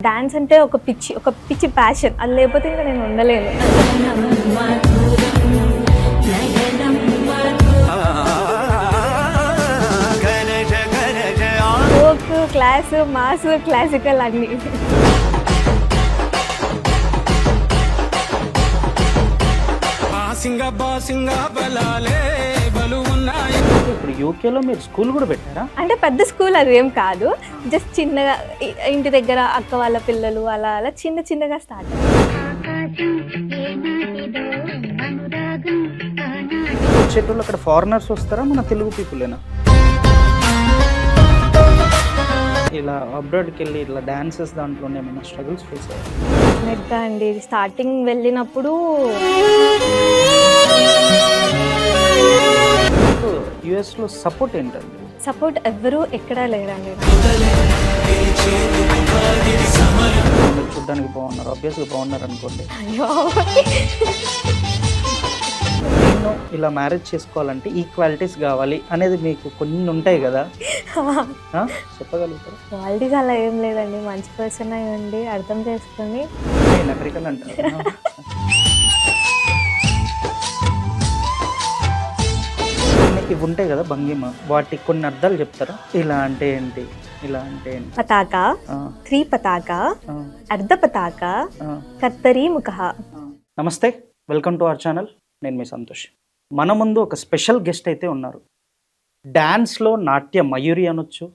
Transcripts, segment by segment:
Dance అంటే ఒక పిచ్చి ప్యాషన్. అది లేకపోతే ఇంకా నేను ఉండలేను. ఫోక్, క్లాస్, మాస్, క్లాసికల్ అన్ని. ఇప్పుడు యూకేలో మీరు స్కూల్ కూడా పెట్టారా? అంటే పెద్ద స్కూల్ అది ఏం కాదు, జస్ట్ చిన్నగా ఇంటి దగ్గర అక్క వాళ్ళ పిల్లలు అలా అలా చిన్నగా స్టార్ట్. వచ్చేటోళ్ళు అక్కడ ఫారినర్స్ వస్తారా, మన తెలుగు పీపులేనా? ఇలా అబ్రాడ్కి వెళ్ళి ఇట్లా డాన్సెస్ దాంట్లోనే ఏమైనా స్ట్రగుల్స్ ఫేస్ అయ్యారు? డెఫినెట్గా అండి. స్టార్టింగ్ వెళ్ళినప్పుడు యుఎస్లో సపోర్ట్ ఏంటండి? సపోర్ట్ ఎవ్వరూ ఎక్కడా లేరండి. మీరు చూడ్డానికి బాగున్నారు, ఆబ్వియస్గా బాగున్నారు అనుకోండి. అయ్యో, నేను ఇలా మ్యారేజ్ చేసుకోవాలంటే ఈక్వాలిటీస్ కావాలి అనేది మీకు కొన్ని ఉంటాయి కదా, చెప్పగలుగుతారు? క్వాలిటీస్ అలా ఏం లేదండి. మంచి పర్సన్ అయి ఉండి అర్థం చేసుకుని. నేను అమెరికన్ అంటారు. ఇవి ఉంటాయి కదా భంగిమ, వాటికి కొన్ని అర్థాలు చెప్తారా? ఇలా అంటే ఏంటి, ఇలా అంటే ఏంటి? పతాక, త్రీ పతాక, అర్ధ పతాక, కత్తరి ముఖ. నమస్తే, వెల్కమ్ టు అవర్ ఛానల్. నేను మీ సంతోష్. మన ముందు ఒక స్పెషల్ గెస్ట్ అయితే ఉన్నారు. డ్యాన్స్లో నాట్య మయూరి అనొచ్చు,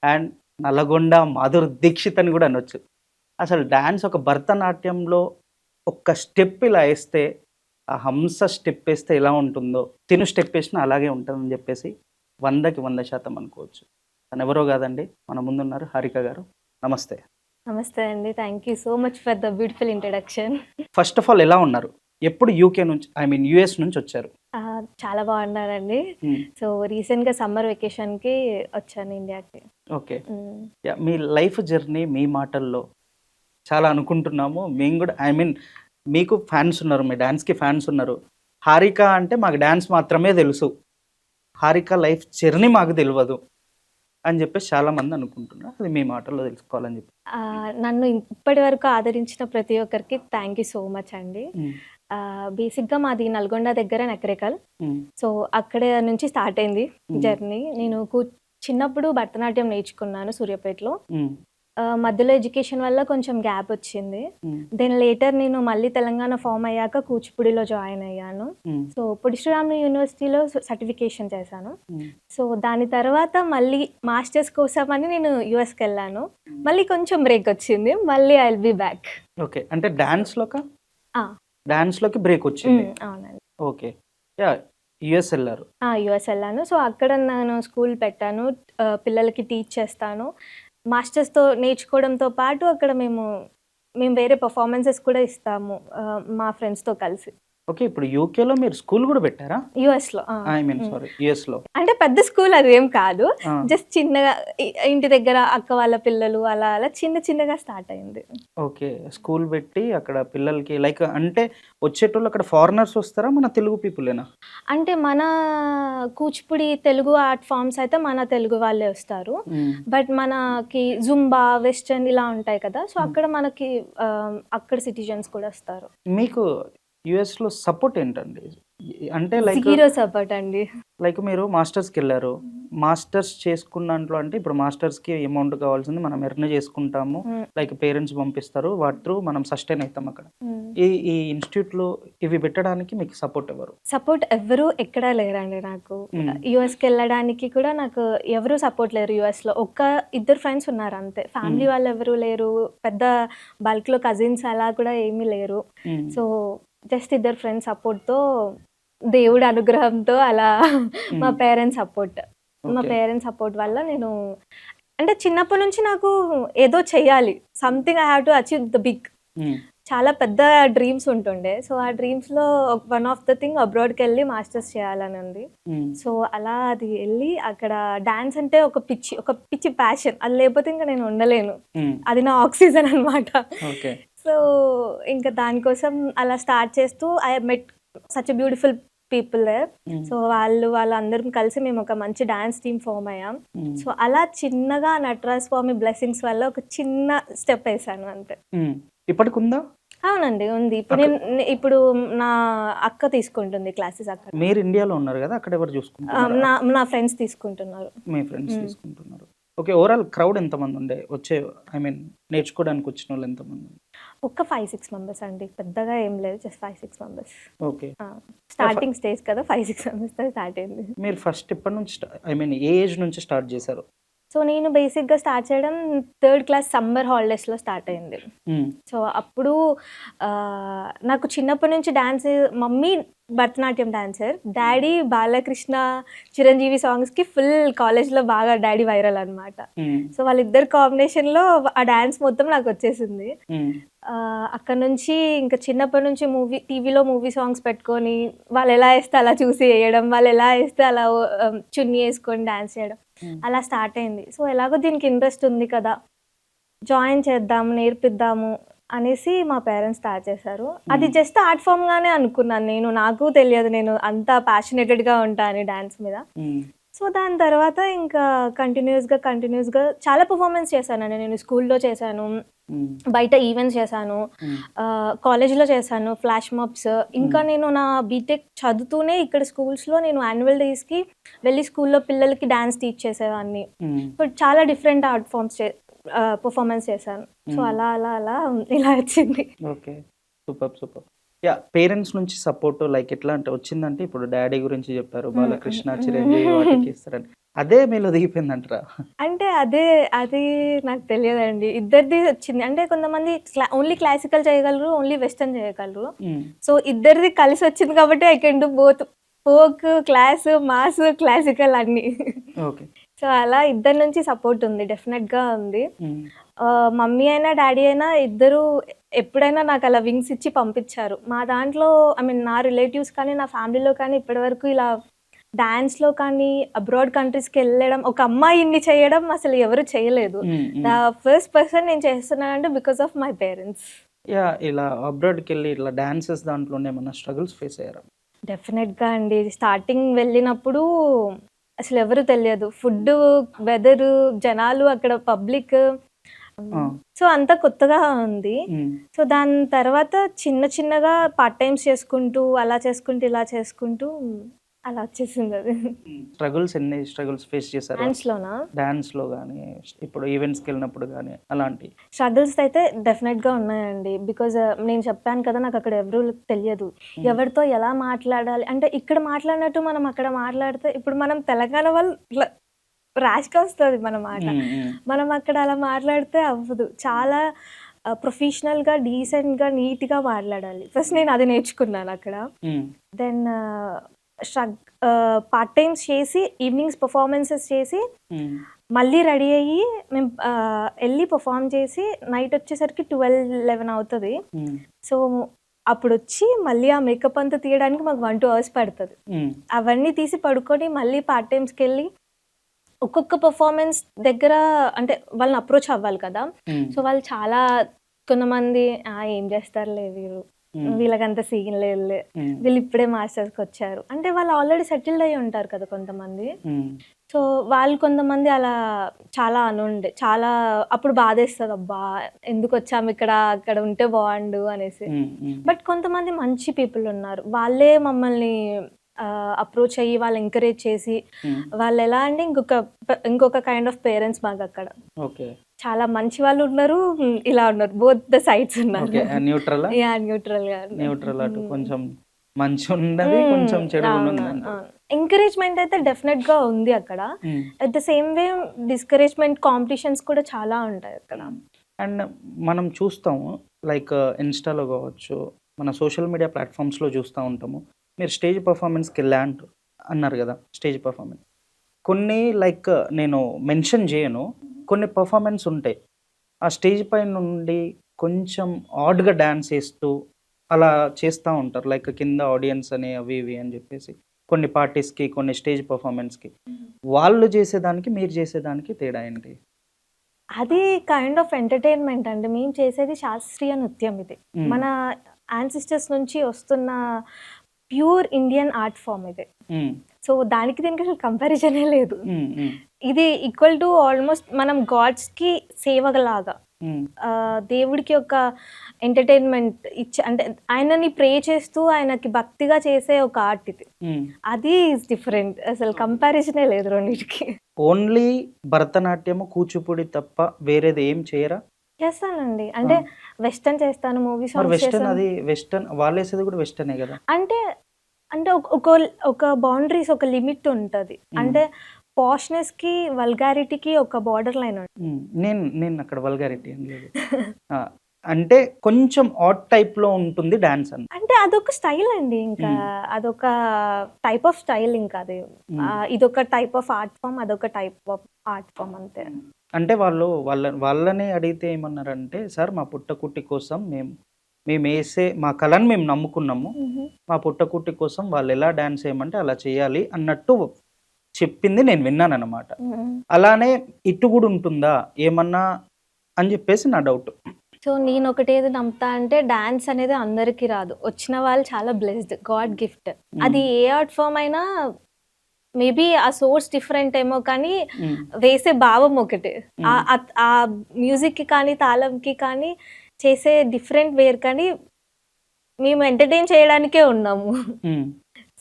అండ్ నల్లగొండ మాధురి దీక్షిత్ అని కూడా అనొచ్చు. అసలు డ్యాన్స్ ఒక భరతనాట్యంలో ఒక్క స్టెప్ ఇలా వేస్తే, ఆ హంస స్టెప్ వేస్తే ఎలా ఉంటుందో తిను స్టెప్ వేసినా అలాగే ఉంటుందని చెప్పేసి 100కి 100% అనుకోవచ్చు. తను ఎవరో కాదండి, మన ముందున్నారు హారిక గారు. నమస్తే. నమస్తే అండి, thank you so much for the beautiful introduction. First of all ఎలా ఉన్నారు? ఎప్పుడు యూకే నుంచి, యుఎస్ నుంచి వచ్చారు? చాలా బాగున్నారండి. సో రీసెంట్గా సమ్మర్ వెకేషన్కి వచ్చాను ఇండియాకి. ఓకే, మీ లైఫ్ జర్నీ మీ మాటల్లో చాలా అనుకుంటున్నాము మేము కూడా. మీకు ఫ్యాన్స్ ఉన్నారు, మీ డ్యాన్స్కి ఫ్యాన్స్ ఉన్నారు. హారిక అంటే మాకు డ్యాన్స్ మాత్రమే తెలుసు, హారిక లైఫ్ జర్నీ మాకు తెలియదు అని చెప్పేసి చాలామంది అనుకుంటున్నారు. అది మీ మాటల్లో తెలుసుకోవాలని చెప్పి. నన్ను ఇప్పటి వరకు ఆదరించిన ప్రతి ఒక్కరికి థ్యాంక్ యూ సో మచ్ అండి. బేసిక్గా మాది నల్గొండ దగ్గర నకరేకల్. సో అక్కడ నుంచి స్టార్ట్ అయింది జర్నీ. నేను చిన్నప్పుడు భరతనాట్యం నేర్చుకున్నాను సూర్యాపేటలో. మధ్యలో ఎడ్యుకేషన్ వల్ల కొంచెం గ్యాప్ వచ్చింది. దెన్ లేటర్ నేను మళ్ళీ తెలంగాణ ఫామ్ అయ్యాక కూచిపూడిలో జాయిన్ అయ్యాను. సో పొట్టి శ్రీరాములు యూనివర్సిటీలో సర్టిఫికేషన్ చేశాను. సో దాని తర్వాత మళ్ళీ మాస్టర్స్ కోసం అని నేను యుఎస్కి వెళ్ళాను. మళ్ళీ కొంచెం బ్రేక్ వచ్చింది, మళ్ళీ I will be back. Okay, అంటే డాన్స్లోకి బ్రేక్ వచ్చింది. అవునండి. ఓకే, యుఎస్ వెళ్ళారు? యుఎస్ వెళ్ళాను. సో అక్కడ నేను స్కూల్ పెట్టాను, పిల్లలకి టీచ్ చేస్తాను. మాస్టర్స్తో నేర్చుకోవడంతో పాటు అక్కడ మేము వేరే పర్ఫార్మెన్సెస్ కూడా ఇస్తాము మా ఫ్రెండ్స్తో కలిసి. ఓకే, ఇప్పుడు యూకేలో మీరు స్కూల్ కూడా పెట్టారా? యుఎస్లో. యుఎస్లో అంటే పెద్ద స్కూల్ అది ఏం కాదు, జస్ట్ చిన్నగా ఇంటి దగ్గర అక్క వాళ్ళ పిల్లలు అలా అలా చిన్నగా స్టార్ట్ అయింది. ఓకే, స్కూల్ పెట్టి అక్కడ పిల్లలకి లైక్ అంటే వచ్చేటోళ్ళు అక్కడ ఫారినర్స్ వస్తారా, మన తెలుగు పీపులేనా? అంటే మన కూచిపూడి తెలుగు ఆర్ట్ ఫామ్స్ అయితే మన తెలుగు వాళ్ళే వస్తారు. బట్ మనకి జుంబా, వెస్టర్న్ ఇలా ఉంటాయి కదా, సో అక్కడ మనకి అక్కడ సిటిజన్స్ కూడా వస్తారు. మీకు యుఎస్లో సపోర్ట్ ఏంటండి? అంటే లైక్ జీరో సపోర్ట్ అండి. లైక్ మీరు మాస్టర్స్కి వెళ్ళారు, మాస్టర్స్ చేసుకున్న దాంట్లో అంటే ఇప్పుడు మాస్టర్స్కి అమౌంట్ కావాల్సింది మనం ఎర్న్ చేసుకుంటాము, లైక్ పేరెంట్స్ పంపిస్తారు, వాటి త్రూ మనం సస్టైన్ అవుతాం అక్కడ. ఈ ఇన్స్టిట్యూట్లో ఇవి పెట్టడానికి మీకు సపోర్ట్ ఎవరు? సపోర్ట్ ఎవరు ఎక్కడా లేరండి. నాకు యుఎస్కి వెళ్ళడానికి కూడా నాకు ఎవరు సపోర్ట్ లేరు. యుఎస్లో ఇద్దరు ఫ్రెండ్స్ ఉన్నారు అంతే, ఫ్యామిలీ వాళ్ళు ఎవరు లేరు, పెద్ద బల్క్లో కజిన్స్ అలా కూడా ఏమీ లేరు. సో జస్ట్ ఇద్దరు ఫ్రెండ్స్ సపోర్ట్తో, దేవుడి అనుగ్రహంతో అలా మా పేరెంట్స్ సపోర్ట్ వల్ల నేను అంటే చిన్నప్పటి నుంచి నాకు ఏదో చెయ్యాలి, something I have to achieve the big. చాలా పెద్ద డ్రీమ్స్ ఉంటుండే. సో ఆ డ్రీమ్స్లో వన్ ఆఫ్ ద థింగ్ అబ్రాడ్కి వెళ్ళి మాస్టర్స్ చేయాలని ఉంది. సో అలా అది వెళ్ళి అక్కడ డాన్స్ అంటే ఒక పిచ్చి ప్యాషన్. అది లేకపోతే ఇంకా నేను ఉండలేను, అది నా ఆక్సిజన్ అనమాట. సో ఇంకా దానికోసం అలా స్టార్ట్ చేస్తూ I met such a beautiful people there. So వాళ్ళందరం కలిసి మేము ఒక మంచి డాన్స్ టీమ్ ఫామ్ అయ్యాం. సో అలా చిన్నగా నటరాజ్ స్వామి బ్లెస్సింగ్స్ వల్ల ఒక చిన్న స్టెప్ వేసాను అంతే. ఇప్పటికుందా? అవునండి, ఉంది. ఇప్పుడు నా అక్క తీసుకుంటుంది క్లాసెస్ అక్కడ. మీరు ఇండియాలో ఉన్నారు కదా, అక్కడ ఎవరు చూసుకుంటారు? నా ఫ్రెండ్స్ తీసుకుంటున్నారు. మీ ఫ్రెండ్స్ తీసుకుంటున్నారు. ఓకే, ఓవరాల్ క్రౌడ్ ఎంతమంది ఉండే వచ్చే, ఐ మీన్ నేర్చుకోవడానికి వచ్చిన వాళ్ళు ఎంతమంది? ఒక 5-6 మెంబర్స్ అండి, పెద్దగా ఏం లేదు, just 5-6 members. Okay, starting stage కదా, 5-6 మెంబర్స్తో స్టార్ట్ అయింది. మీరు ఫస్ట్ ఎప్పటి నుంచి ఐ మీన్ ఏ ఏజ్ నుంచి స్టార్ట్ చేశారు? సో నేను బేసిక్గా స్టార్ట్ చేయడం 3rd క్లాస్ సమ్మర్ హాలిడేస్లో స్టార్ట్ అయింది. సో అప్పుడు నాకు చిన్నప్పటి నుంచి dance, mummy Bharatanatyam dancer, daddy Balakrishna Chiranjeevi సాంగ్స్కి ఫుల్ కాలేజ్లో బాగా డాడీ వైరల్ అనమాట. సో వాళ్ళిద్దరు కాంబినేషన్లో ఆ డాన్స్ మొత్తం నాకు వచ్చేసింది. అక్కడ నుంచి ఇంకా చిన్నప్పటి నుంచి టీవీలో మూవీ సాంగ్స్ పెట్టుకొని వాళ్ళు ఎలా వేస్తే అలా చూసి వేయడం, వాళ్ళు ఎలా వేస్తే అలా చున్నీ వేసుకొని డాన్స్ చేయడం, అలా స్టార్ట్ అయింది. సో ఎలాగో దీనికి ఇంట్రెస్ట్ ఉంది కదా, జాయిన్ చేద్దాము, నేర్పిద్దాము అనేసి మా పేరెంట్స్ స్టార్ట్ చేశారు. అది జస్ట్ ఆర్ట్ ఫామ్ గానే అనుకున్నాను నాకు తెలియదు నేను అంత ప్యాషనేటెడ్గా ఉంటాను డాన్స్ మీద. సో దాని తర్వాత ఇంకా కంటిన్యూస్గా చాలా పర్ఫార్మెన్స్ చేశాను. నేను స్కూల్లో చేశాను, బయట ఈవెంట్స్ చేశాను, కాలేజ్లో చేశాను, ఫ్లాష్ మాబ్స్. ఇంకా నేను నా బీటెక్ చదువుతూనే ఇక్కడ స్కూల్స్లో నేను యాన్యువల్ డేస్కి వెళ్ళి స్కూల్లో పిల్లలకి డాన్స్ టీచ్ చేసేవాడిని. బట్ చాలా డిఫరెంట్ ఆర్ట్ ఫామ్స్ పర్ఫార్మెన్స్ చేశాను. సో అలా ఇలా వచ్చింది. Okay, super. యా, పేరెంట్స్ నుంచి సపోర్ట్ లైక్ ఎట్లా అంటే వచ్చిందంటే, ఇప్పుడు డాడీ గురించి చెప్పారు, బాలకృష్ణ చిరంజీవి వాటికి ఇస్తారని, అదే మీలో దిగిపోయిందంటారా? అంటే అది నాకు తెలియదండి, ఇద్దరిది వచ్చింది. అంటే కొంతమంది ఓన్లీ క్లాసికల్ చేయగలరు, ఓన్లీ వెస్టర్న్ చేయగలరు. సో ఇద్దరిది కలిసి వచ్చింది కాబట్టి I can do both, folk, class, mass, classical అన్ని. ఓకే, సో అలా ఇద్దరి నుంచి సపోర్ట్ ఉంది, డెఫినెట్గా ఉంది. మమ్మీ అయినా డాడీ అయినా ఇద్దరు ఎప్పుడైనా నాకు అలా వింగ్స్ ఇచ్చి పంపించారు. మా దాంట్లో ఐ మీన్ నా రిలేటివ్స్ కానీ నా ఫ్యామిలీలో కానీ ఇప్పటివరకు ఇలా డాన్స్లో కానీ అబ్రాడ్ కంట్రీస్కి వెళ్ళడం, ఒక అమ్మాయి ఇన్ని చేయడం అసలు ఎవరు చేయలేదు. ద ఫస్ట్ పర్సన్ నేను చేస్తున్నానంటే because of my parents. Yeah, ఇలా అబ్రాడ్కి వెళ్ళి ఇట్లా డాన్సెస్ దాంట్లోనే ఏమన్నా స్ట్రగుల్స్ ఫేస్ అయ్యారా? డెఫినెట్గా అండి, స్టార్టింగ్ వెళ్ళినప్పుడు అసలు ఎవరు తెలియదు, ఫుడ్, వెదరు, జనాలు, అక్కడ పబ్లిక్, సో అంతా కొత్తగా ఉంది. సో దాని తర్వాత చిన్నగా పార్ట్ టైమ్స్ చేసుకుంటూ ఇలా చేసుకుంటూ అలా వచ్చేసింది అది. ఎన్ని స్ట్రగుల్స్ ఫేస్ చేశారు డాన్స్ లో కానీ, ఇప్పుడు ఈవెంట్స్కి వెళ్ళినప్పుడు కానీ? అలాంటి స్ట్రగుల్స్ అయితే డెఫినెట్గా ఉన్నాయండి. బికాజ్ నేను చెప్పాను కదా, నాకు అక్కడ ఎవరు తెలియదు, ఎవరితో ఎలా మాట్లాడాలి. అంటే ఇక్కడ మాట్లాడినట్టు మనం అక్కడ మాట్లాడితే, ఇప్పుడు మనం తెలంగాణ వాళ్ళు ఇట్లా ర్యాష్గా వస్తుంది మన మాట, మనం అక్కడ అలా మాట్లాడితే అవ్వదు. చాలా ప్రొఫెషనల్గా, డీసెంట్గా, నీట్గా మాట్లాడాలి. ఫస్ట్ నేను అది నేర్చుకున్నాను అక్కడ. దెన్ పార్ట్ టైమ్స్ చేసి, ఈవినింగ్స్ పర్ఫార్మెన్సెస్ చేసి, మళ్ళీ రెడీ అయ్యి మేము వెళ్ళి పర్ఫామ్ చేసి నైట్ వచ్చేసరికి 12-11 అవుతుంది. సో అప్పుడు వచ్చి మళ్ళీ ఆ మేకప్ అంతా తీయడానికి మాకు 1-2 hours పడుతుంది. అవన్నీ తీసి పడుకొని మళ్ళీ పార్ట్ టైమ్స్కి వెళ్ళి ఒక్కొక్క పర్ఫార్మెన్స్ దగ్గర అంటే వాళ్ళని అప్రోచ్ అవ్వాలి కదా. సో వాళ్ళు చాలా, కొంతమంది ఏం చేస్తారులే వీళ్ళకంత సీన్ లేదు, వీళ్ళు ఇప్పుడే మాస్టర్స్కి వచ్చారు అంటే వాళ్ళు ఆల్రెడీ సెటిల్డ్ అయ్యి ఉంటారు కదా కొంతమంది. సో వాళ్ళు కొంతమంది అలా చాలా అనుండే, చాలా అప్పుడు బాధేస్తుంది, అబ్బా ఎందుకు వచ్చాము ఇక్కడ, అక్కడ ఉంటే బాగుండు అనేసి. బట్ కొంతమంది మంచి పీపుల్ ఉన్నారు, వాళ్ళే మమ్మల్ని అప్రోచ్ అయ్యి వాళ్ళు ఎంకరేజ్ చేసి, వాళ్ళు ఎలా అంటే ఇంకొక కైండ్ ఆఫ్ పేరెంట్స్ మాకు అక్కడ. చాలా మంచి వాళ్ళు ఉన్నారు, ఇలా ఉన్నారు, బోత్ ద సైడ్స్ ఉన్నారు. న్యూట్రల్ అటు కొంచెం మంచి ఉన్నది, కొంచెం చెడు ఉన్నది. ఎంకరేజ్మెంట్ అయితే డెఫినెట్ గా ఉంది అక్కడ. At the same way discouragement, competitions కూడా చాలా ఉంటాయి అక్కడ. అండ్ మనం చూస్తాము లైక్ ఇన్స్టాలో కావచ్చు, మన సోషల్ మీడియా ప్లాట్ఫామ్స్లో చూస్తూ ఉంటాము, మీరు స్టేజ్ పర్ఫార్మెన్స్కి అన్నారు కదా. స్టేజ్ పర్ఫార్మెన్స్ కొన్ని లైక్ నేను మెన్షన్ చేయను, కొన్ని పర్ఫార్మెన్స్ ఉంటాయి ఆ స్టేజ్ పై నుండి కొంచెం ఆడ్గా డ్యాన్స్ వేస్తూ అలా చేస్తూ ఉంటారు, లైక్ కింద ఆడియన్స్ అని అవి ఇవి అని చెప్పేసి. కొన్ని పార్టీస్కి, కొన్ని స్టేజ్ పర్ఫార్మెన్స్కి వాళ్ళు చేసేదానికి మీరు చేసేదానికి తేడా ఏంటి? అది కైండ్ ఆఫ్ ఎంటర్టైన్మెంట్ అండి. మేము చేసేది శాస్త్రీయ నృత్యం, ఇది మన యాన్సిస్టర్స్ నుంచి వస్తున్న ప్యూర్ ఇండియన్ ఆర్ట్ ఫామ్ ఇది. ఉమ్, సో దానికి దీనికి అసలు కంపారిజనే లేదు. ఉమ్, ఉమ్, ఇది ఈక్వల్ టు ఆల్మోస్ట్ మనం గాడ్స్కి సేవలాగా, ఉమ్, దేవుడికి ఒక ఎంటర్టైన్మెంట్ ఇచ్చి, అంటే ఆయనని ప్రే చేస్తూ ఆయనకి భక్తిగా చేసే ఒక ఆర్ట్ ఇది. ఉమ్. అది డిఫరెంట్, అసలు కంపారిజనే లేదు రెండింటికి. ఓన్లీ భరతనాట్యము కూచిపూడి తప్ప వేరేది ఏం చేయరా? చేస్తానండి, అంటే వెస్టర్న్ చేస్తాను, మూవీ మరి సాంగ్స్ వెస్టర్న్, చేస్తాను. అది వెస్టర్న్ వాళ్ళు వేసేది కూడా వెస్టర్నే కదా. అంటే అంటే ఒక బౌండరీస్, ఒక లిమిట్ ఉంటుంది. అంటే పాష్నెస్కి వల్గారిటీకి ఒక బార్డర్ లైన్ ఉంటుంది. నేను అక్కడ వల్గారిటీ ఏం లేదు. ఆ, అంటే కొంచెం ఆట్ టైప్ లో ఉంటుంది డాన్స్ అని. అంటే అదొక స్టైల్ అండి, ఇంకా అదొక టైప్ ఆఫ్ స్టైల్, ఇంకా అది ఇదొక టైప్ ఆఫ్ ఆర్ట్ ఫామ్, అదొక టైప్ ఆఫ్ ఆర్ట్ ఫామ్, అంతే. అంటే వాళ్ళని అడిగితే ఏమన్నారంటే, సార్ మా పుట్టకుట్టి కోసం మేము వేసే మా కళను మేము నమ్ముకున్నాము, మా పుట్టకుట్టి కోసం వాళ్ళు ఎలా డాన్స్ చేయమంటే అలా చేయాలి అన్నట్టు చెప్పింది నేను విన్నాను అనమాట. అలానే ఇటు కూడా ఉంటుందా ఏమన్నా అని చెప్పేసి నా డౌట్. సో నేను ఒకటి ఏది నమ్ముతా అంటే, డాన్స్ అనేది అందరికీ రాదు, వచ్చిన వాళ్ళు చాలా బ్లెస్డ్, గాడ్ గిఫ్ట్. అది ఏ ఆర్ట్ ఫామ్ అయినా మేబీ ఆ సోర్స్ డిఫరెంట్ ఏమో, కానీ వేసే భావం ఒకటే. ఆ మ్యూజిక్కి కానీ తాళంకి కానీ చేసే డిఫరెంట్ వేర్, కానీ మేము ఎంటర్టైన్ చేయడానికే ఉన్నాము.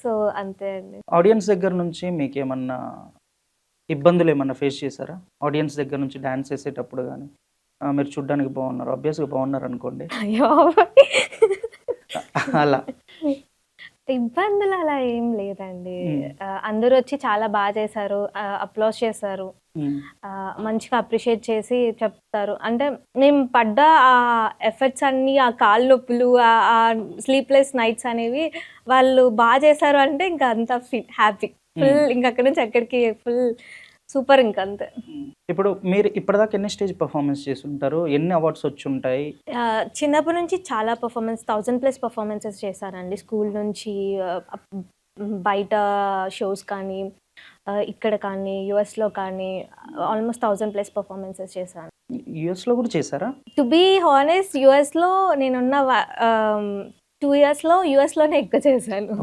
సో అంతే అండి. ఆడియన్స్ దగ్గర నుంచి మీకు ఏమన్నా ఇబ్బందులు ఏమన్నా ఫేస్ చేశారా? ఆడియన్స్ దగ్గర నుంచి డాన్స్ చేసేటప్పుడు కానీ మీరు చూడ్డానికి బాగున్నారు, ఆబ్వియస్గా బాగున్నారు అనుకోండి, అయ్యో అలా ఇబ్బందులు అలా ఏం లేదండి. అందరూ వచ్చి చాలా బాగా చేశారు, అప్లాస్ చేశారు, మంచిగా అప్రిషియేట్ చేసి చెప్తారు. అంటే మేము పడ్డ ఆ ఎఫర్ట్స్ అన్నీ, ఆ కాళ్ళ నొప్పులు, ఆ స్లీప్లెస్ నైట్స్ అనేవి వాళ్ళు బాగా చేశారు అంటే ఇంకా అంత హ్యాపీ, ఫుల్. ఇంకా అక్కడి నుంచి ఎక్కడికి ఫుల్ సూపర్, ఇంకా అంతే. ఇప్పుడు మీరు ఇప్పటిదాకా ఎన్ని స్టేజ్ పర్ఫార్మెన్స్ చేసి ఉంటారు? ఎన్ని అవార్డ్స్ వచ్చి ఉంటాయి? చిన్నప్పటి నుంచి చాలా పర్ఫార్మెన్స్, 1000+ పర్ఫార్మెన్సెస్ చేశానండి. స్కూల్ నుంచి బయట షోస్ కానీ, ఇక్కడ కానీ, యుఎస్లో కానీ, ఆల్మోస్ట్ 1000+ పర్ఫార్మెన్సెస్ చేశాను. యుఎస్లో కూడా చేశారా? టు బీ హానెస్ట్, యుఎస్లో నేనున్న 2 yearsలో యుఎస్లోనే ఎక్కువ చేశాను.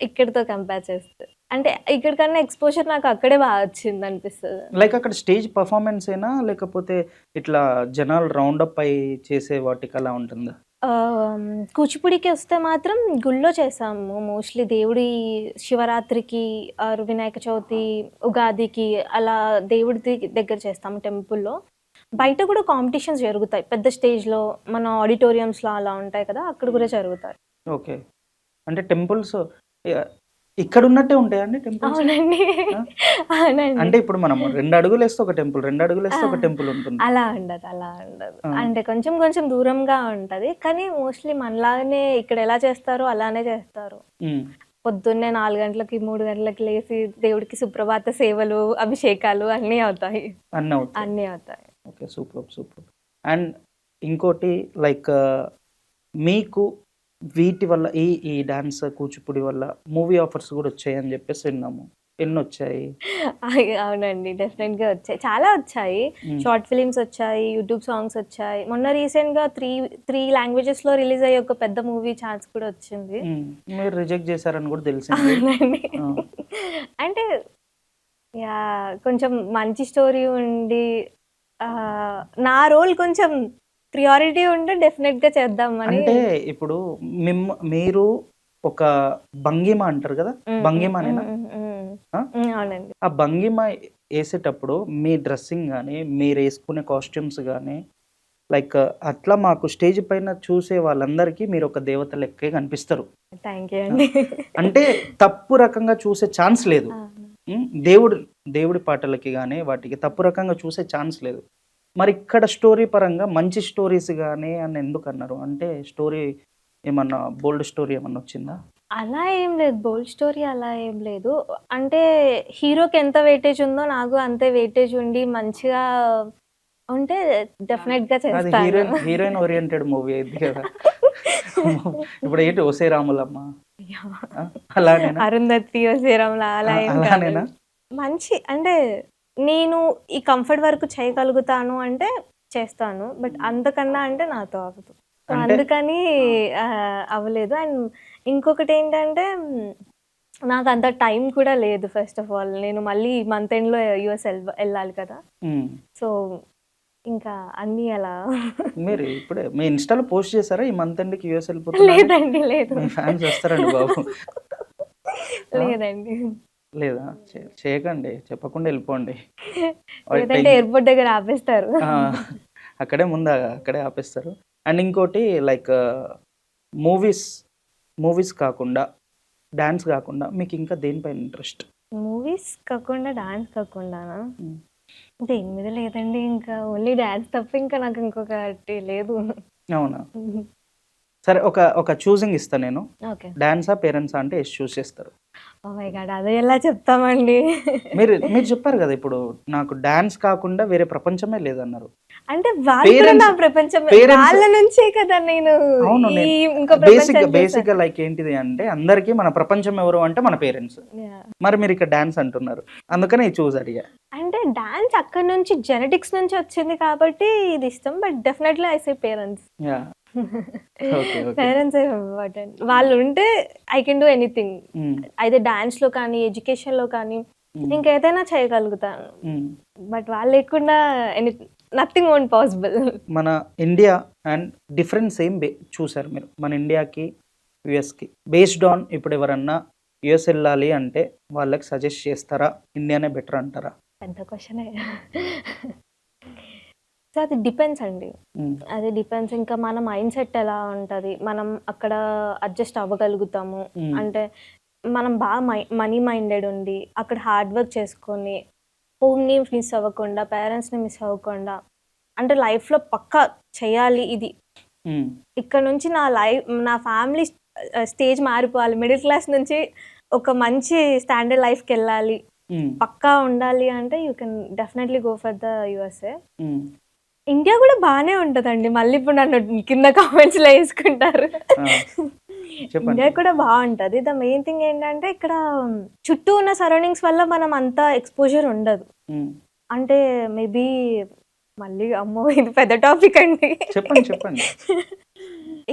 ఇక్కడితో కంపేర్ చేస్తే, అంటే ఇక్కడికన్నా ఎక్స్పోజర్ నాకు అక్కడే బాగా వచ్చింది అనిపిస్తుంది. లైక్ అక్కడ స్టేజ్ పర్ఫార్మెన్స్ అయినా, లేకపోతే ఇట్లా జనాలు రౌండప్ అయి చేసే వాటికి అలా ఉంటుందా? కూచిపూడికి వస్తే మాత్రం గుళ్ళో చేసాము మోస్ట్లీ. దేవుడి శివరాత్రికి, వినాయక చవితి, ఉగాదికి అలా దేవుడి దగ్గర చేస్తాము టెంపుల్లో. బయట కూడా కాంపిటీషన్స్ జరుగుతాయి పెద్ద స్టేజ్లో, మన ఆడిటోరియంస్లో అలా ఉంటాయి కదా, అక్కడ కూడా జరుగుతాయి. ఓకే, అంటే టెంపుల్స్ ఇక్కడ ఉన్నట్టే ఉంటాయండి టెంపుల్స్? అవునండి, అవునండి. అంటే ఇప్పుడు మనం 2 అడుగులు వేస్తే ఒక టెంపుల్, 2 అడుగులు వేస్తే ఒక టెంపుల్ ఉంటుంది. అలా ఉండదు. అంటే కొంచెం కొంచెం దూరంగా ఉంటది, కానీ మోస్ట్లీ మనలాగానే ఇక్కడ ఎలా చేస్తారో అలానే చేస్తారు. పొద్దున్నే 4 గంటలకి 3 గంటలకి లేచి దేవుడికి సుప్రభాత సేవలు, అభిషేకాలు అన్నీ అవుతాయి. అన్నీ అవుతాయి. Okay, super. అండ్ ఇంకోటి, లైక్ మీకు వీటి వల్ల, ఈ డాన్స్ కూచిపూడి వల్ల మూవీ ఆఫర్స్ కూడా వచ్చాయని చెప్పేసి విన్నాము. ఎన్ని వచ్చాయి? అవునండి, డెఫినెట్గా వచ్చాయి, చాలా వచ్చాయి. షార్ట్ ఫిలిమ్స్ వచ్చాయి, యూట్యూబ్ సాంగ్స్ వచ్చాయి. మొన్న రీసెంట్గా 3 లాంగ్వేజెస్లో రిలీజ్ అయ్యే ఒక పెద్ద మూవీ ఛాన్స్ కూడా వచ్చింది. మీరు రిజెక్ట్ చేశారని కూడా తెలిసింది. అవునండి, అంటే కొంచెం మంచి స్టోరీ ఉండి, నా రోల్ కొంచెం ప్రియారిటీ ఉంటే డెఫినెట్గా చేద్దామని. అంటే ఇప్పుడు మీరు ఒక భంగిమ అంటారు కదా, భంగిమనేనా? అవునండి. ఆ భంగిమ వేసేటప్పుడు మీ డ్రెస్సింగ్ కానీ, మీరు వేసుకునే కాస్ట్యూమ్స్ కానీ, లైక్ అట్లా మాకు స్టేజ్ పైన చూసే వాళ్ళందరికీ మీరు ఒక దేవత లెక్కే కనిపిస్తారు. థ్యాంక్ యూ అండి. అంటే తప్పు రకంగా చూసే ఛాన్స్ లేదు. దేవుడి పాటలకి కానీ వాటికి తప్పు రకంగా చూసే ఛాన్స్ లేదు. మరి ఇక్కడ స్టోరీ పరంగా మంచి స్టోరీస్ కానీ అని ఎందుకు అన్నారు? అంటే స్టోరీ ఏమన్నా బోల్డ్ స్టోరీ ఏమన్నా వచ్చిందా? అలా ఏం లేదు, బోల్డ్ స్టోరీ అలా ఏం లేదు. అంటే హీరోకి ఎంత వెయిటేజ్ ఉందో నాకు అంతే వెయిటేజ్ ఉండి మంచిగా ఉంటే డెఫినెట్గా చేస్తాను. హీరోయిన్ ఓరియంటెడ్ మూవీ అయింది కదా ఇప్పుడు ఏంటి, ఓసే రాములమ్మ అలానేనా? అరుంధతి, ఓసే రాముల అలా అలానేనా? మంచి, అంటే నేను ఈ కంఫర్ట్ వరకు చేయగలుగుతాను అంటే చేస్తాను, బట్ అంతకన్నా అంటే నాతో అవ్వదు. సో అంటే అందుకని అవ్వలేదు. అండ్ ఇంకొకటి ఏంటంటే నాకు అంత టైం కూడా లేదు. ఫస్ట్ ఆఫ్ ఆల్ నేను మళ్ళీ మంత్ ఎండ్‌లో యూఎస్ వెళ్ళాలి కదా! ఉమ్. సో ఇంకా అన్నీ అలా మీరు ఇప్పుడే మీ ఇన్స్టాలో పోస్ట్ చేశారా ఈ మంత్ ఎండ్కి యూఎస్ వెళ్ళిపోతున్నా లేదండి. లేదు. మీ ఫ్యాన్స్ వస్తారండి బాబు. ఆ? లేదండి. లేదా చేయకండి, చెప్పకుండా వెళ్ళిపోండి. లేదంటే ఎయిర్‌పోర్ట్ దగ్గర ఆపేస్తారు. ఆ, అక్కడే ముందు అక్కడే ఆపేస్తారు. అండ్ ఇంకోటి లైక్ మూవీస్ మూవీస్ కాకుండా డాన్స్ కాకుండా మీకు ఇంకా దేనిపైన ఇంట్రెస్ట్? మూవీస్ కాకుండా, డాన్స్ కాకుండానా? దేని మీద లేదండి. ఇంకా ఓన్లీ డాన్స్ తప్ప ఇంకా నాకు ఇంకొకటి లేదు. అవునా? సరే, ఒక ఒక చూసింగ్ ఇస్తా నేను. ఓకే. డాన్సా పేరెంట్సా అంటే చూస్ చేస్తారు. Oh my God! అదే ఎలా చెప్తామండి? మీరు మీరు చెప్పారు కదా ఇప్పుడు నాకు డాన్స్ కాకుండా వేరే ప్రపంచమే లేదన్నారు. అంటే వాళ్ళు కూడా నా ప్రపంచమే. పేరెంట్స్ వాళ్ళ నుంచే కదా నేను అవును. ఈ నేను ఇంకో బేసిక్ ప్రపంచం బేసిక్ చూసాను. లైక్ ఏంటిది అంటే అందరికీ మన ప్రపంచం ఎవరు అంటే మన పేరెంట్స్. యాహ్! మరి మీరు ఇక్కడ డాన్స్ అంటున్నారు, అందుకనే ఇది చూస్ అడిగా. అంటే డాన్స్ అక్కడి నుంచి జెనెటిక్స్ నుంచి వచ్చింది కాబట్టి ఇది ఇష్టం. But definitely I say parents. Yeah. Okay, okay. Parents important. వాళ్ళు ఉంటే ఐ కెన్ డూ ఎనీథింగ్. అయితే డాన్స్‌లో కానీ, ఎడ్యుకేషన్‌లో కానీ ఇంకేదైనా చేయగలుగుతాను. బట్ వాళ్ళు లేకుండా నథింగ్ వోంట్ పాసిబుల్. మన ఇండియా అండ్ డిఫరెన్స్ ఏం చూసారు మీరు మన ఇండియాకి యుఎస్కి? బేస్డ్ ఆన్ ఇప్పుడు ఎవరన్నా యుఎస్ వెళ్ళాలి అంటే వాళ్ళకి సజెస్ట్ చేస్తారా, ఇండియానే బెటర్ అంటారా? పెద్ద క్వశ్చనే. సో అది డిపెండ్స్ అండి. అది డిపెండ్స్. ఇంకా మన మైండ్ సెట్ ఎలా ఉంటుంది, మనం అక్కడ అడ్జస్ట్ అవ్వగలుగుతాము అంటే మనం బాగా మనీ మైండెడ్ ఉండి అక్కడ హార్డ్ వర్క్ చేసుకొని హోమ్ని మిస్ అవ్వకుండా, పేరెంట్స్ని మిస్ అవ్వకుండా, అంటే లైఫ్లో పక్కా చేయాలి ఇది. ఇక్కడ నుంచి నా ఫ్యామిలీ స్టేజ్ మారిపోవాలి, మిడిల్ క్లాస్ నుంచి ఒక మంచి స్టాండర్డ్ లైఫ్కి వెళ్ళాలి, పక్కా ఉండాలి అంటే you can definitely go for the USA. India కూడా బాగానే ఉంటుందండి. మళ్ళీ ఇప్పుడు నన్ను కింద కామెంట్స్లో వేసుకుంటారు. ఇండియా కూడా బాగుంటుంది. ద మెయిన్ థింగ్ ఏంటంటే ఇక్కడ చుట్టూ ఉన్న సరౌండింగ్స్ వల్ల మనం అంత ఎక్స్పోజర్ ఉండదు. అంటే మేబీ మళ్ళీ అమ్మో ఇది పెద్ద టాపిక్ అండి. చెప్పండి చెప్పండి.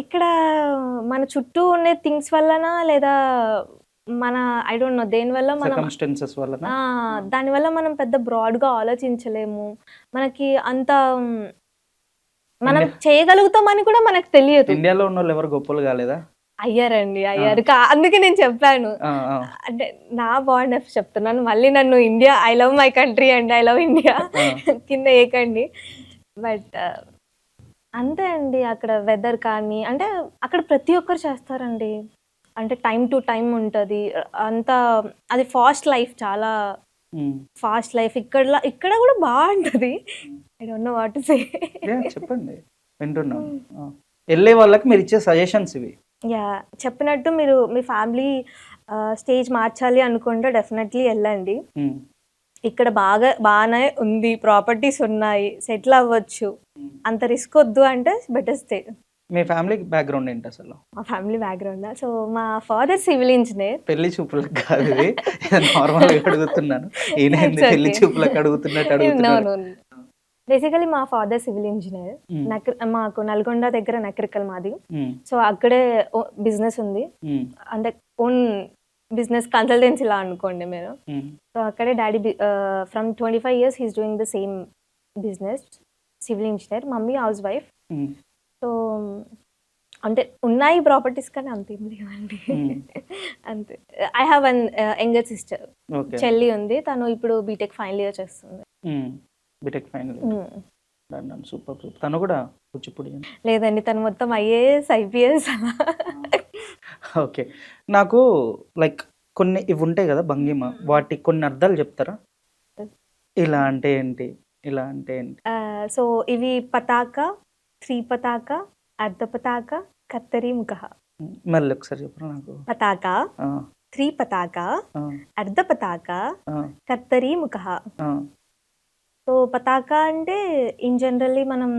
ఇక్కడ మన చుట్టూ ఉండే థింగ్స్ వల్లనా లేదా మన ఐ డోంట్ నో దేనివల్ల మనం సర్కమ్స్టెన్సెస్ వలన దానివల్ల మనం పెద్ద బ్రాడ్గా ఆలోచించలేము. మనకి అంత మనం చేయగలుగుతామని కూడా మనకు తెలియదు. ఇండియాలో ఉన్న వాళ్ళు ఎవరు గొప్పలు కాలేదా? అయ్యారండి, అయ్యారు. అందుకే నేను చెప్పాను. అంటే నా బాండ్ ఆఫ్ చెప్తున్నాను. మళ్ళీ నన్ను India I love my country and I love India కింద ఏకండి. బట్ అంతే అండి. అక్కడ వెదర్ కానీ అంటే అక్కడ ప్రతి ఒక్కరు చేస్తారండి. అంటే టైం టు టైం ఉంటుంది. అంతా అది ఫాస్ట్ లైఫ్, చాలా ఫాస్ట్ లైఫ్. ఇక్కడ కూడా బాగుంటుంది. I don't know what to say. చెప్పండి, వింటున్నాను. వెళ్ళే వాళ్ళకి మీరు ఇచ్చే సజెషన్స్ ఇవి. యా, చెప్పినట్టు మీరు మీ ఫ్యామిలీ స్టేజ్ మార్చాలి అనుకుంటే డెఫినెట్లీ వెళ్ళండి. ఇక్కడ బాగానే ఉంది, ప్రాపర్టీస్ ఉన్నాయి, సెటిల్ అవ్వచ్చు. అంత రిస్క్ వద్దు అంటే బెటర్ స్టే. మీ ఫ్యామిలీ బ్యాక్గ్రౌండ్ ఏంటి అసలు? మా ఫ్యామిలీ బ్యాక్గ్రౌండ్ సో మా ఫాదర్ సివిల్ ఇంజనీర్. పెళ్లి చూపులకు కాదు ఇది, నార్మల్గా అడుగుతున్నాను. ఈయన పెళ్లి చూపులకు అడుగుతున్నట్టు అడుగుతున్నాను. బేసికలీ మా ఫాదర్ సివిల్ ఇంజనీర్. మాకు నల్గొండ దగ్గర నకరికల్ మాది. సో అక్కడే బిజినెస్ ఉంది. అంటే ఓన్ బిజినెస్ కన్సల్టెన్సీ లా అనుకోండి మీరు. సో అక్కడే daddy from 25 years he's doing the same business, civil engineer. Mummy housewife. So అంటే ఉన్నాయి ప్రాపర్టీస్ కానీ అంతేం లేవండి. అంతే. I have one younger sister, చెల్లి ఉంది. తను ఇప్పుడు బీటెక్ ఫైనల్ ఇయర్ చేస్తుంది. B Tech final. సూపర్. తను కూడా కూచిపూడి? లేదండి, తను మొత్తం ఐఏఎస్ ఐపీఎస్ అలా. ఓకే. నాకు లైక్ కొన్ని ఇవి ఉంటాయి కదా భంగిమ, వాటికి కొన్ని అర్థాలు చెప్తారా? ఇలా అంటే ఏంటి, ఇలా అంటే ఏంటి? సో ఇవి పతాక, త్రిపతాక, అర్ధపతాక, కత్తరి ముఖ. మళ్ళీ ఒకసారి చెప్పరా నాకు? పతాక, త్రిపతాక, అర్ధపతాక, కత్తరి ముఖ. సో పతాక అంటే ఇన్ జనరల్లీ మనం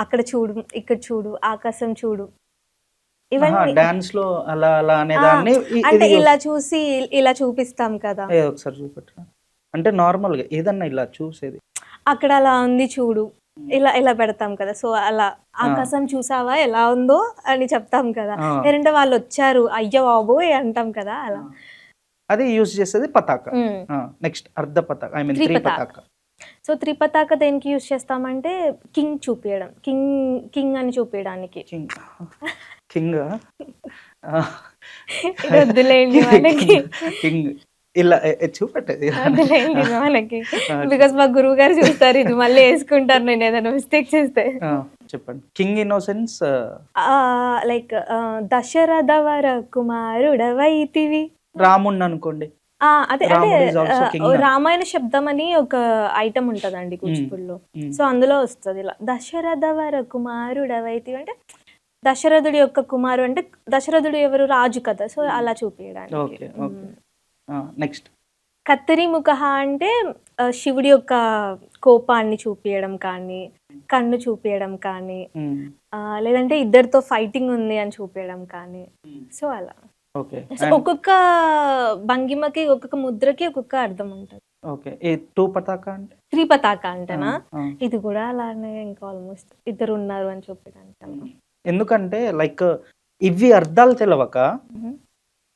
అక్కడ చూడు, ఇక్కడ చూడు, ఆకాశం చూడు, ఇవన్నీ డాన్స్ లో అలా అలా అనేదాన్ని అంటే ఇలా చూసి ఇలా చూపిస్తాం కదా. ఒకసారి చూపెట్టరా అంటే నార్మల్ గా ఏదన్నా ఇలా చూసేది. అక్కడ అలా ఉంది చూడు, ఇలా ఇలా పెడతాం కదా. సో అలా ఆకాశం చూసావా ఎలా ఉందో అని చెప్తాం కదా. ఆ. లేదంటే వాళ్ళు వచ్చారు అయ్యో బాబోయ్ అంటాం కదా అలా. అది యూజ్ చేసేది పతాక. ఉమ్. నెక్స్ట్ అర్ధ పతాక, ఐ మీన్ త్రిపతాక. త్రిపతాక. సో త్రిపతాక దేనికి యూజ్ చేస్తామంటే కింగ్ చూపించడం, కింగ్ కింగ్ అని చూపించడానికి. కింగ్ కింగ్ ఇది వద్దులేండి మనకి, కింగ్ ఇలా చూపెట్టేది. వద్దులేండి మనకి, బికాస్ మా గురువు గారు చూస్తారు ఇది మళ్ళీ వేసుకుంటారు నేను ఏదైనా మిస్టేక్ చేస్తే. చెప్పండి. King in sense like Dasharatha వర కుమారుడవైతివి. రాముణ్ణి అనుకోండి. అదే రాముడు is also అదే king. రామాయణ శబ్దం అని ఒక ఐటమ్ ఉంటదండి కూచిపూడిలో. సో అందులో వస్తుంది ఇలా దశరథ వర కుమారుడవైతివి అంటే దశరథుడి యొక్క కుమారు అంటే దశరథుడు ఎవరు, రాజు కదా. సో అలా చూపించడానికి. Okay okay. నెక్స్ట్ కత్తిరి ముఖ అంటే శివుడి యొక్క కోపాన్ని చూపించడం కానీ, కన్ను చూపించడం కానీ, లేదంటే ఇద్దరితో ఫైటింగ్ ఉంది అని చూపించడం కానీ. సో అలా ఓకే. సో ఒక్కొక్క భంగిమకి ఒక్కొక్క ముద్రకి ఒక్కొక్క అర్థం ఉంటుంది. ఓకే. ఈ టూ పతాక అంటే త్రిపతాక అంటేనా, ఇది కూడా అలానే ఇంకా ఆల్మోస్ట్ ఇద్దరు ఉన్నారు అని చూపించడానికి. ఎందుకంటే లైక్ ఇవి అర్థాలు తెలవక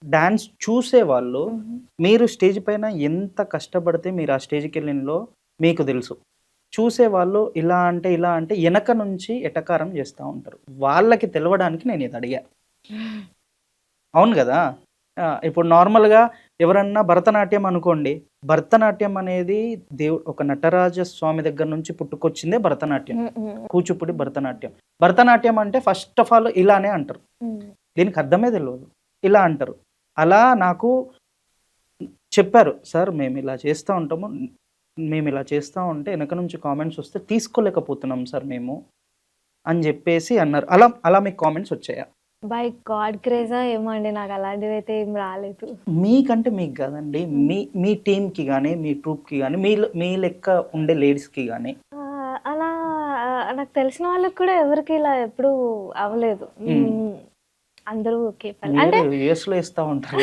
డాన్స్ చూసే వాళ్ళు మీరు స్టేజ్ పైన ఎంత కష్టపడితే మీరు ఆ స్టేజ్కి వెళ్ళినలో మీకు తెలుసు. చూసే వాళ్ళు ఇలా అంటే వెనక నుంచి ఎటకారం చేస్తూ ఉంటారు. వాళ్ళకి తెలవడానికి నేను ఇది అడిగా. అవును కదా. ఇప్పుడు నార్మల్గా ఎవరన్నా భరతనాట్యం అనుకోండి, భరతనాట్యం అనేది ఒక నటరాజ స్వామి దగ్గర నుంచి పుట్టుకొచ్చిందే భరతనాట్యం, కూచిపూడి భరతనాట్యం. భరతనాట్యం అంటే ఫస్ట్ ఆఫ్ ఆల్ ఇలానే అంటారు, దీనికి అర్థమే తెలియదు, ఇలా అంటారు. అలా నాకు చెప్పారు, సార్ మేము ఇలా చేస్తూ ఉంటాము, మేము ఇలా చేస్తూ ఉంటే వెనక నుంచి కామెంట్స్ వస్తే తీసుకోలేకపోతున్నాం సార్ మేము అని చెప్పేసి అన్నారు. అలా మీకు కామెంట్స్ వచ్చాయా? బై గాడ్ క్రేజా ఏమో అండి, నాకు అలాంటివి అయితే ఏం రాలేదు. మీకంటే మీకు కాదండి, మీ టీంకి కానీ మీ ట్రూప్కి కానీ మీ లెక్క ఉండే లేడీస్కి కానీ అలా నాకు తెలిసిన వాళ్ళకి కూడా ఎవరికి ఇలా ఎప్పుడు అవ్వలేదు. అందరూ ఓకే అంటే యూఎస్ లో ఇస్తా ఉంటారు.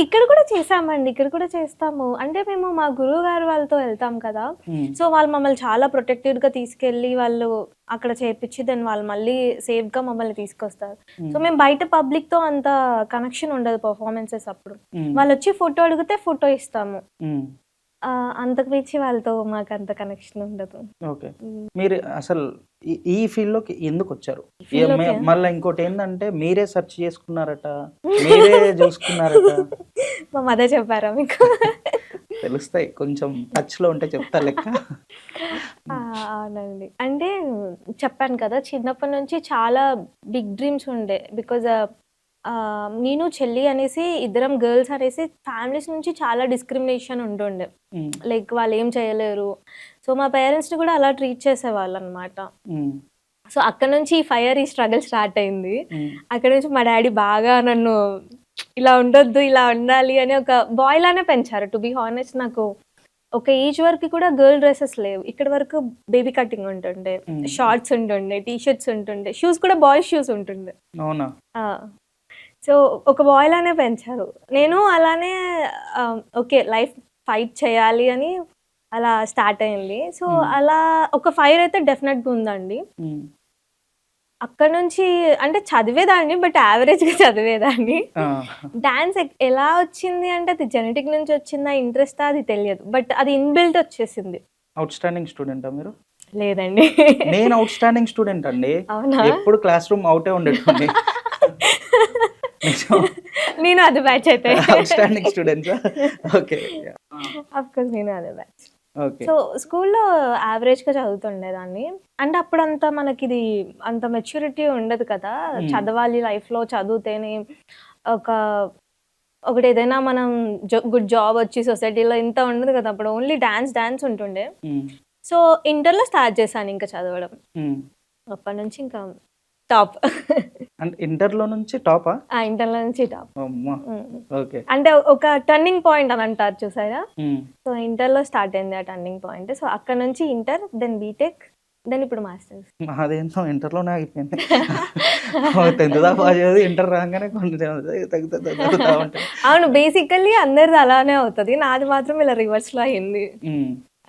ఇక్కడ కూడా చేసామండి, ఇక్కడ కూడా చేస్తాము. అంటే మేము మా గురువు గారు వాళ్ళతో వెళ్తాం కదా. సో వాళ్ళు మమ్మల్ని చాలా ప్రొటెక్టెడ్ గా తీసుకెళ్లి వాళ్ళు అక్కడ చేపించి దెన్ వాళ్ళు మళ్ళీ సేఫ్ గా మమ్మల్ని తీసుకొస్తారు. సో మేము బయట పబ్లిక్ తో అంత కనెక్షన్ ఉండదు పర్ఫార్మెన్సెస్ అప్పుడు. వాళ్ళు వచ్చి ఫోటో అడిగితే ఫోటో ఇస్తాము, అంతకు మించి వాళ్ళతో మాకు అంత కనెక్షన్ ఉండదు. ఓకే. మీరు అసలు ఈ ఫీల్డ్ లోకి ఎందుకు వచ్చారు? మళ్ళీ ఇంకోటి ఏంటంటే మీరే సెర్చ్ చేసుకున్నారట, మీరే చూసుకున్నారట. మా మదర్ చెప్పారా మీకు? తెలుస్తాయి, కొంచెం టచ్ లో ఉంటే చెప్తా లెక్క. అవునండి, అంటే చెప్పాను కదా చిన్నప్పటి నుంచి చాలా బిగ్ డ్రీమ్స్ ఉండే. బికాజ్ నేను చెల్లి అనేసి ఇద్దరం గర్ల్స్ అనేసి ఫ్యామిలీస్ నుంచి చాలా డిస్క్రిమినేషన్ ఉంటుండే. లైక్ వాళ్ళు ఏం చేయలేరు. సో మా పేరెంట్స్ని కూడా అలా ట్రీట్ చేసేవాళ్ళు అనమాట. సో అక్కడ నుంచి ఈ ఫైర్, ఈ స్ట్రగుల్ స్టార్ట్ అయింది. అక్కడ నుంచి మా డాడీ బాగా నన్ను ఇలా ఉండొద్దు, ఇలా ఉండాలి అని ఒక బాయ్ లానే పెంచారు. టు బీ హానెస్ట్, నాకు ఒక ఏజ్ వరకు కూడా గర్ల్ డ్రెస్సెస్ లేవు. ఇక్కడ వరకు బేబీ కటింగ్ ఉంటుండే, షార్ట్స్ ఉంటుండే, టీ షర్ట్స్ ఉంటుండే, షూస్ కూడా బాయ్స్ షూస్ ఉంటుండే. అవునా? సో ఒక బాయ్ లానే పెంచారు. నేను అలానే ఓకే లైఫ్ ఫైట్ చేయాలి అని అలా స్టార్ట్ అయింది. సో అలా ఒక ఫైర్ అయితే డెఫినెట్గా ఉందండి. అక్కడ నుంచి అంటే చదివేదాన్ని, బట్ యావరేజ్గా చదివేదాన్ని. డాన్స్ ఎలా వచ్చింది అంటే అది జెనెటిక్ నుంచి వచ్చిందా, ఇంట్రెస్ట్ అది తెలియదు, బట్ అది ఇన్బిల్ట్ వచ్చేసింది. అవుట్ స్టాండింగ్ స్టూడెంటా మీరు? లేదండి, నేను అవుట్ స్టాండింగ్ స్టూడెంట్ అండి. ఎప్పుడు క్లాస్ రూమ్ అవుటే ఉండేటండి. నేను అదే బ్యాచ్ అయితే out standing students. Okay, of course నేను అదే బ్యాచ్. సో స్కూల్లో యావరేజ్గా చదువుతుండేదాన్ని. అంటే అప్పుడంతా మనకి ఇది అంత మెచ్యూరిటీ ఉండదు కదా, చదవాలి లైఫ్లో, చదివితేనే ఒకటి ఏదైనా మనం గుడ్ జాబ్ వచ్చి సొసైటీలో ఇంత ఉండదు కదా. అప్పుడు ఓన్లీ డాన్స్ ఉంటుండే. సో ఇంటర్లో స్టార్ట్ చేశాను ఇంకా చదవడం. అప్పటి నుంచి ఇంకా టాప్. అంటే ఇంటర్లో నుంచి టాపా? ఇంటర్లో నుంచి టాప్. ఓకే. అంటే ఒక టర్నింగ్ పాయింట్ అని అంటారు చూసారా. సో ఇంటర్లో స్టార్ట్ అయింది ఆ టర్నింగ్ పాయింట్. సో అక్కడ నుంచి ఇంటర్, దెన్ బీటెక్, దెన్ ఇప్పుడు మాస్టర్స్. అదేంటో ఇంటర్లోనే ఆగిపోయింది. 10th దాకా బాగా చదివి ఇంటర్ రాగానే తగ్గుతా ఉంటాయి. అవును, బేసికల్లీ అందరిది అలానే అవుతుంది. నాది మాత్రం ఇలా రివర్స్ లో అయింది.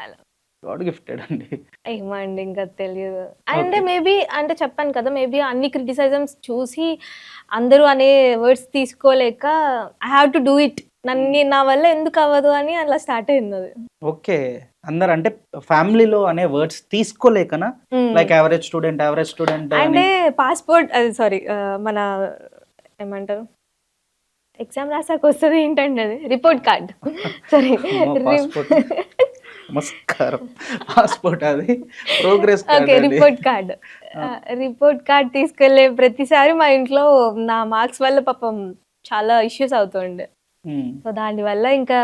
అలా గాడ్ గిఫ్టెడ్ అండి. ఏమో అండి ఇంకా తెలియదు. అంటే ఓకే. మేబీ అంటే చెప్పాను కదా! మేబీ అన్ని క్రిటిసిజమ్స్ చూసి అందరూ అనే వర్డ్స్ తీసుకోలేక I have to do it. నా వల్ల ఎందుకు అవ్వదు అని అలా స్టార్ట్ అయిందది. ఓకే. అందరు అంటే ఫ్యామిలీలో అనే వర్డ్స్ తీసుకోలేకనా? హ్మ్. లైక్ యావరేజ్ స్టూడెంట్ అని. అంటే పాస్‌పోర్ట్ అది సారీ మన ఏమంటారు? ఎగ్జామ్ రాసాక వస్తది ఏంటండి అది? Report card. సారీ. అమ్మో! పాస్‌పోర్ట్ నమస్కారం. పాస్‌పోర్ట్ అది. Progress okay. కార్డ్ అండి. Report card. ఆ! రిపోర్ట్ కార్డ్ తీసుకెళ్ళే ప్రతిసారి మా ఇంట్లో నా మార్క్స్ వల్ల పాపం చాలా ఇష్యూస్ అవుతుండే. హ్మ్. సో, దానివల్ల ఇంకా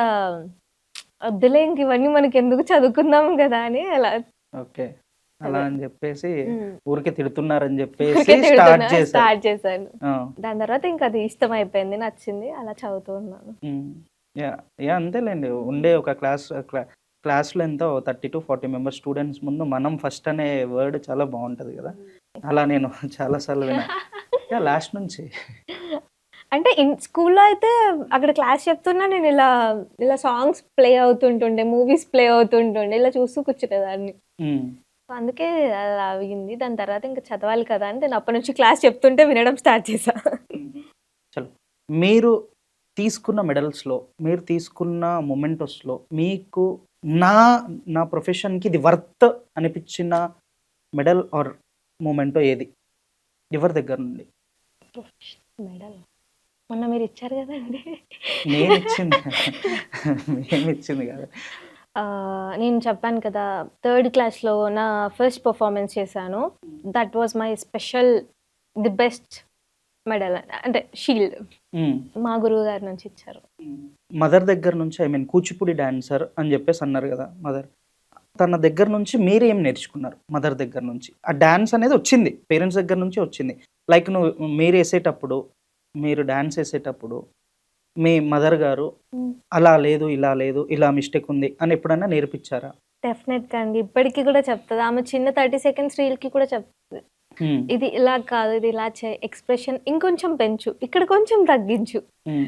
వద్దులే ఇంక ఇవన్నీ మనకెందుకు చదువుకుందాం గదా! అని అలా ఓకే. అలా అదే. అని జెప్పేసి హ్మ్. ఊరికే తిడుతున్నారని జెప్పేసి ఊరికే స్టార్ట్ తిడుతున్నా చేశారు. స్టార్ట్ చేశాను. ఆ! దాని తర్వాత ఇంక అది ఇష్టమైపోయింది. నచ్చింది. అలా చదువుతూ ఉన్నాను. హ్మ్. యాహ్! అంతేలెండి. ఉండే ఒక క్లాస్‌లో ఎంతో 30-40 మెంబర్స్ స్టూడెంట్స్ ముందు మనం ఫస్ట్ అనే వర్డ్ చాలా బావుంటది గదా! అలా నేను చాలా సార్లు విన్నా. యాహ్! లాస్ట్ నుంచి. అంటే స్కూల్లో అయితే అక్కడ క్లాస్ చెప్తున్నా నేను ఇలా సాంగ్స్ ప్లే అవుతుంటుండే, మూవీస్ ప్లే అవుతుంటుండే. ఇలా చూస్తూ కూర్చునేదాన్ని. హ్మ్. సో, అందుకే అలా అయింది. దాని తర్వాత ఇంక చదవాలి కదా! అని నేను అప్పటి నుంచి క్లాస్ చెప్తుంటే వినడం స్టార్ట్ చేశా. చలో. మీరు తీసుకున్న మెడల్స్‌లో, మీరు తీసుకున్న మొమెంటోస్‌లో మీకు నా నా ప్రొఫెషన్‌కి ఇది వర్త్ అనిపించిన మెడల్ ఆర్ మొమెంటో ఏది? ఎవరి దగ్గర నుండి? మెడల్ మొన్న మీరిచ్చారు గదండీ! నేనిచ్చింది మేమిచ్చింది కాదు. నేను చెప్పాను కదా! థర్డ్ క్లాస్‌లో నా ఫస్ట్ పెర్ఫార్మన్స్ చేశాను. That was my special the best medal అంటే షీల్డ్. హ్మ్. మా గురువుగారి నుంచి ఇచ్చారు. మదర్ దగ్గర నుంచి ఐ మీన్ కూచిపూడి డాన్సర్ అని జెప్పేసి అన్నారు గదా! మదర్. తన దగ్గర నుంచి మీరేం నేర్చుకున్నారు? మదర్ దగ్గర నుంచి. ఆ డాన్స్ అనేది వచ్చింది. పేరెంట్స్ దగ్గర నుంచి వచ్చింది. లైక్ మీరేసేటప్పుడు, మీరు డాన్స్ ఏసేటప్పుడు మీ మదర్ గారు హ్మ్. అలా లేదు, ఇలా లేదు, ఇలా మిస్టేక్ ఉంది అని ఎప్పుడన్నా నేర్పిచ్చారా? డెఫినెట్‌గా అండి. ఇప్పటికి కూడా చెప్తది. ఆమె చిన్న 30 సెకండ్స్ రీల్‌కి కూడా చెప్తది. హ్మ్. ఇది ఇలా కాదు, ఇది ఇలా చేయి, ఎక్స్‌ప్రెషన్ ఇంకొంచెం పెంచు, ఇక్కడ కొంచెం తగ్గించు. హ్మ్.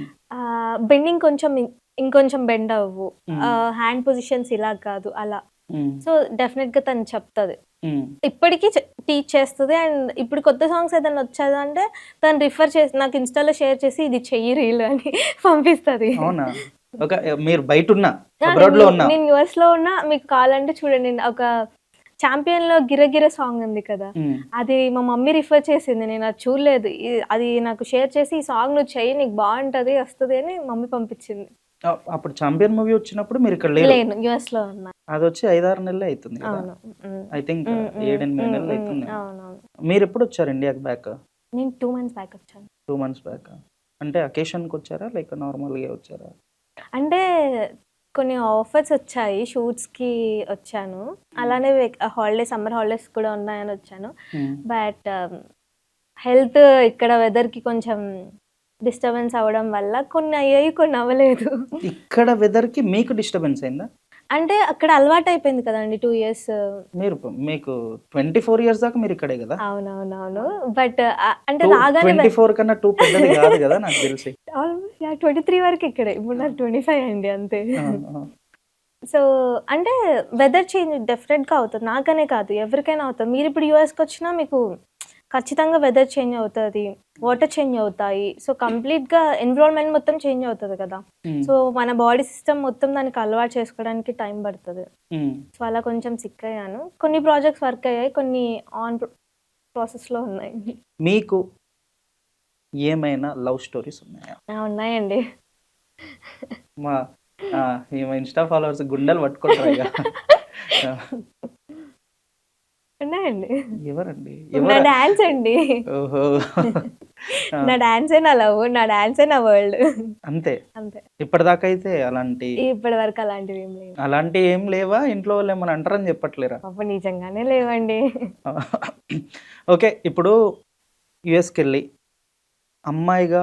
బెండింగ్ కొంచెం ఇంకొంచెం బెండ్ అవ్వు. హ్మ్. హ్యాండ్ పొజిషన్స్ ఇలా కాదు అలా. హ్మ్. సో, డెఫినెట్‌గా తను చెప్తది. హ్మ్. ఇప్పటికి టీచ్ చేస్తది. అండ్ ఇప్పుడు కొత్త సాంగ్స్ ఏదైనా వచ్చేదంటే తను రిఫర్ చేసి నాకు ఇన్‌స్టాలో షేర్ చేసి ఇది చెయ్యి రీల్ అని పంపిస్తది. అవునా? ఒక మీరు బయటున్నా, ఆ! అబ్రాడ్‌లో ఉన్నా. నేను యూఎస్‌లో ఉన్నా మీకు కావాలంటే చూడండి. ఒక 'చాంపియన్‌లో' 'గిరగిర' సాంగ్ ఉంది కదా! హ్మ్. అది మా మమ్మీ రిఫర్ చేసింది. నేను అది చూడలేదు. అది నాకు షేర్ చేసి ఈ సాంగ్ నువ్వు చెయ్యి నీకు బావుంటది, వస్తది అని మమ్మీ పంపించింది. అప్పుడు 'చాంపియన్' మూవీ వచ్చినప్పుడు మీరిక్కడ లేరు. లేను యూఎస్‌లో ఉన్నా. అదొచ్చి 5, 6 నెలలే అయితుంది గదా! అవును. హ్మ్. ఐ థింక్ హ్మ్. 7, హ్మ్. 8 హ్మ్. నెలలు హ్మ్. అయితుందేమో. అవునవును. మీరెప్పుడొచ్చారు ఇండియాకి బ్యాక్? నేను 2 మంత్స్ బ్యాక్ వచ్చాను. 2 మంత్స్ బ్యాకా? అంటే అకేషన్‌కొచ్చారా? లేక నార్మల్‌గా వచ్చారా? అంటే కొన్ని ఆఫర్స్ వచ్చాయి. షూట్స్‌కి వచ్చాను. అలానే సమ్మర్ హాలిడేస్ కూడా ఉన్నాయని వచ్చాను. హ్మ్. బట్ హెల్త్ ఇక్కడ వెదర్‌కి కొంచెం డిస్టర్బెన్స్ అవ్వడం వల్ల కొన్ని అయ్యాయి, కొన్ని అవ్వలేదు. ఇక్కడ వెదర్‌కి మీకు డిస్టర్బెన్స్ అయిందా? అంటే అక్కడ అలవాటయిపోయింది కదండీ 2 ఇయర్స్. మీకు 24 ఇయర్స్ దాకా మీరిక్కడే గదా! అవునవునవును. బట్ అంటే 24 కన్నా 2 పెద్దది గాదు గదా! నాకు దెలిసి. Almost yeah! 23 వరకు ఇక్కడే. ఇప్పుడు నాకు 25 అండి అంతే. ఆ! ఆ! సో, అంటే వెదర్ చేంజ్ డెఫినెట్‌గా అవుతది. నాకనే కాదు ఎవరికైనా అవుతది. మీరిప్పుడు యూఎస్‌కొచ్చినా మీకు ఖచ్చితంగా వెదర్ చేంజ్ అవుతది. వాటర్ చేంజ్ అవుతాయి. సో, కంప్లీట్‌గా ఎన్విరాన్మెంట్ మొత్తం చేంజ్ అవుతది కదా! హ్మ్. సో, మన బాడీ సిస్టమ్ మొత్తం దానికి అలవాటు చేసుకోవడానికి టైం పడతది. హ్మ్. సో, అలా కొంచెం సిక్ అయ్యాను. కొన్ని ప్రాజెక్ట్స్ వర్క్ అయ్యాయి. కొన్ని ఆన్ ప్రాసెస్‌లో ఉన్నాయి. మీకు ఏమైనా లవ్ స్టోరీస్ ఉన్నాయా? ఆ! ఉన్నాయండి. మా ఈమె ఇన్‌స్టా ఫాలోవర్స్ గుండెలు పట్టుకుంటారు ఇగ. ఆ! ఉన్నాయండి. ఎవరండి? నా ఎవరా? డాన్స్ అండి. ఓహో! ఆ! నా డాన్సే నా లవ్. నా డాన్సే నా వరల్డ్. అంతే. అంతే. ఇప్పటిదాకా అయితే ఇప్పటి వరకు అలాంటివేం లేవు. అలాంటియి ఏం లేవా? ఇంట్లో వాళ్ళేమన్నా అంటారని చెప్పట్లేరా? పాపం నిజంగానే లేవండి. ఓకే. ఇప్పుడు యూఎస్‌కెళ్ళి అమ్మాయిగా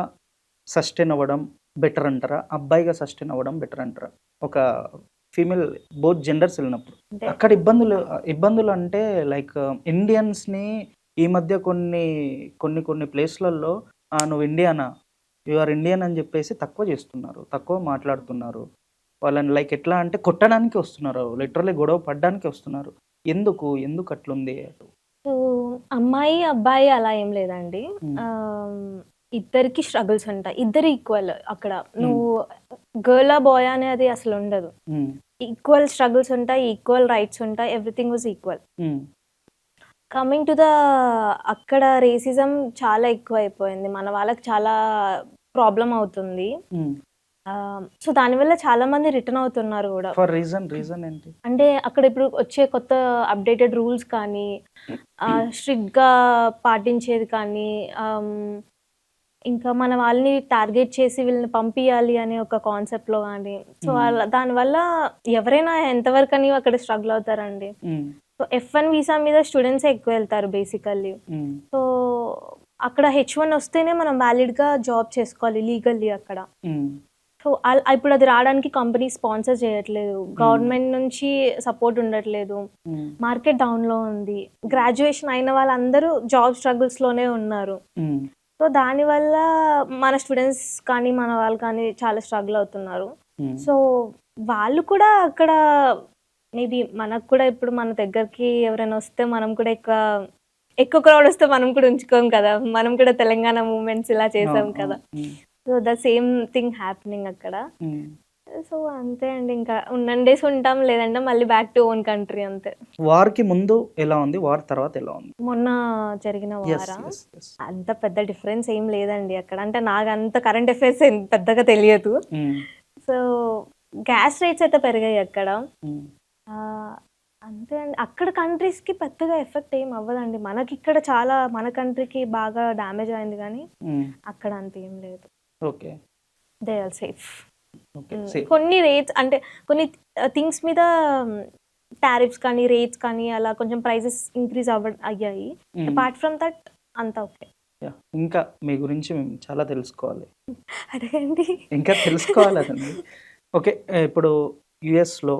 సస్టైన్ అవ్వడం బెటర్ అంటారా? అబ్బాయిగా సస్టైన్ అవ్వడం బెటర్ అంటారా? ఒక ఫీమేల్ బోత్ జెండర్స్ ఎళ్ళినప్పుడు. అంటే అక్కడ ఇబ్బందులు అంటే లైక్ ఇండియన్స్‌ని ఈ మధ్య కొన్ని ప్లేస్‌లలో "నువ్వు ఇండియనా? యూ ఆర్ ఇండియన్" అని జెప్పేసి తక్కువ జేస్తున్నారు. తక్కువ మాట్లాడుతున్నారు. వాళ్ళని లైక్ ఎట్లా అంటే కొట్టడానికి వస్తున్నారు, లిటరల్లీ గొడవ పడడానికి వస్తున్నారు. ఎందుకు అట్లుంది అటు? సో, అమ్మాయి, అబ్బాయి అలా ఏం లేదండి. హ్మ్. ఇద్దరికి స్ట్రగుల్స్ ఉంటాయి. ఇద్దరు ఈక్వల్ అక్కడ. హ్మ్. నువ్వు గర్లా, బాయ్ అనేది అసలుండదు. హ్మ్. ఈక్వల్ స్ట్రగుల్స్ ఉంటాయి, ఈక్వల్ రైట్స్ ఉంటాయి. Everything was equal. హ్మ్. కమింగ్ టు ద అక్కడ రేసిజం చాలా ఎక్కువైపోయింది. మన వాళ్ళకి చాలా ప్రాబ్లమ్ అవుతుంది. హ్మ్. సో, దానివల్ల చాలా మంది రిటర్న్ అవుతున్నారు గూడా. ఫర్ రీజన్ ఏంటి? అంటే అక్కడ ఇప్పుడు వచ్చే కొత్త అప్‌డేటెడ్ రూల్స్ కానీ, స్ట్రిక్ట్‌గా పాటించేది కానీ, ఇంకా మన వాళ్ళని టార్గెట్ చేసి వీళ్ళని పంపియాలి అనే ఒక కాన్సెప్ట్‌లో గానీ, సో, హ్మ్. దానివల్ల ఎవరైనా ఎంతవరకని అక్కడ స్ట్రగుల్ అవుతారండి. హ్మ్. సో, F1 వీసా మీద స్టూడెంట్సే ఎక్కువెళ్తారు బేసికల్లీ. హ్మ్. సో, అక్కడ H1 వస్తేనే మనం వ్యాలిడ్‌గా జాబ్ చేసుకోవాలి లీగల్లీ అక్కడ. హ్మ్. సో, ఇప్పుడు అది రావడానికి కంపెనీ స్పాన్సర్ చేయట్లేదు. గవర్నమెంట్ నుంచి సపోర్ట్ ఉండట్లేదు. హ్మ్. మార్కెట్ డౌన్‌లో ఉంది. గ్రాడ్యుయేషన్ అయిన వాళ్ళందరూ జాబ్ స్ట్రగుల్స్‌లోనే ఉన్నారు. హ్మ్. సో, దానివల్ల మన స్టూడెంట్స్ కానీ, మన వాళ్ళు కానీ చాలా స్ట్రగుల్ అవుతున్నారు. హ్మ్. సో, వాళ్ళు కూడా అక్కడ మేబీ మనకు కూడా ఇప్పుడు మన దగ్గరికి ఎవరైనా వస్తే మనం కూడా ఎక్కువ క్రౌడ్ వస్తే మనం కూడా ఉంచుకోం కదా! మనం కూడా తెలంగాణ మూవ్‌మెంట్స్ ఇలా చేసాం అవును. కదా! అవును. హ్మ్. So, the same thing happening అక్కడ. హ్మ్. సో, అంతే అండి ఇంకా. ఉన్నన్ని డేస్ ఉంటాం. లేదంటే మళ్ళీ బ్యాక్ టు ఓన్ కంట్రీ అంతే. వార్‌కి ముందు ఎలా ఉంది? వార్ తర్వాత ఎలా ఉంది? మొన్న జరిగిన యెస్. వారా? యెస్. యెస్. అంత పెద్ద డిఫరెన్స్ ఏం లేదండి అక్కడ. అంటే నాకంత కరెంట్ అఫైర్స్ ఏం పెద్దగా తెలియదు. హ్మ్. సో, గ్యాస్ రేట్స్ అయితే పెరిగాయి అక్కడ. హ్మ్. ఆహ్, అంతే అండి. అక్కడ కంట్రీస్‌కి పెద్దగా ఎఫెక్ట్ ఏమి అవ్వదండి. మనకిక్కడ చాలా మన కంట్రీకి బాగా డ్యామేజ్ అయింది గానీ, హ్మ్. అక్కడ అంతేం లేదు. Okay. They are safe. Okay. Same. కొన్ని రేట్స్ అంటే కొన్ని థింగ్స్ మీద టారిఫ్స్ కానీ, రేట్స్ కానీ అలా కొంచెం ప్రైజెస్ ఇంక్రీజ్ అయ్యాయి. హ్మ్. అపార్ట్ ఫ్రమ్ దట్ అంతా ఓకే. యాహ్! ఇంకా మీ గురించి మేము చాలా తెలుసుకోవాలి. అడగండి. ఇంకా తెలుసుకోవాలదండి. ఓకే. ఇప్పుడు యూఎస్‌లో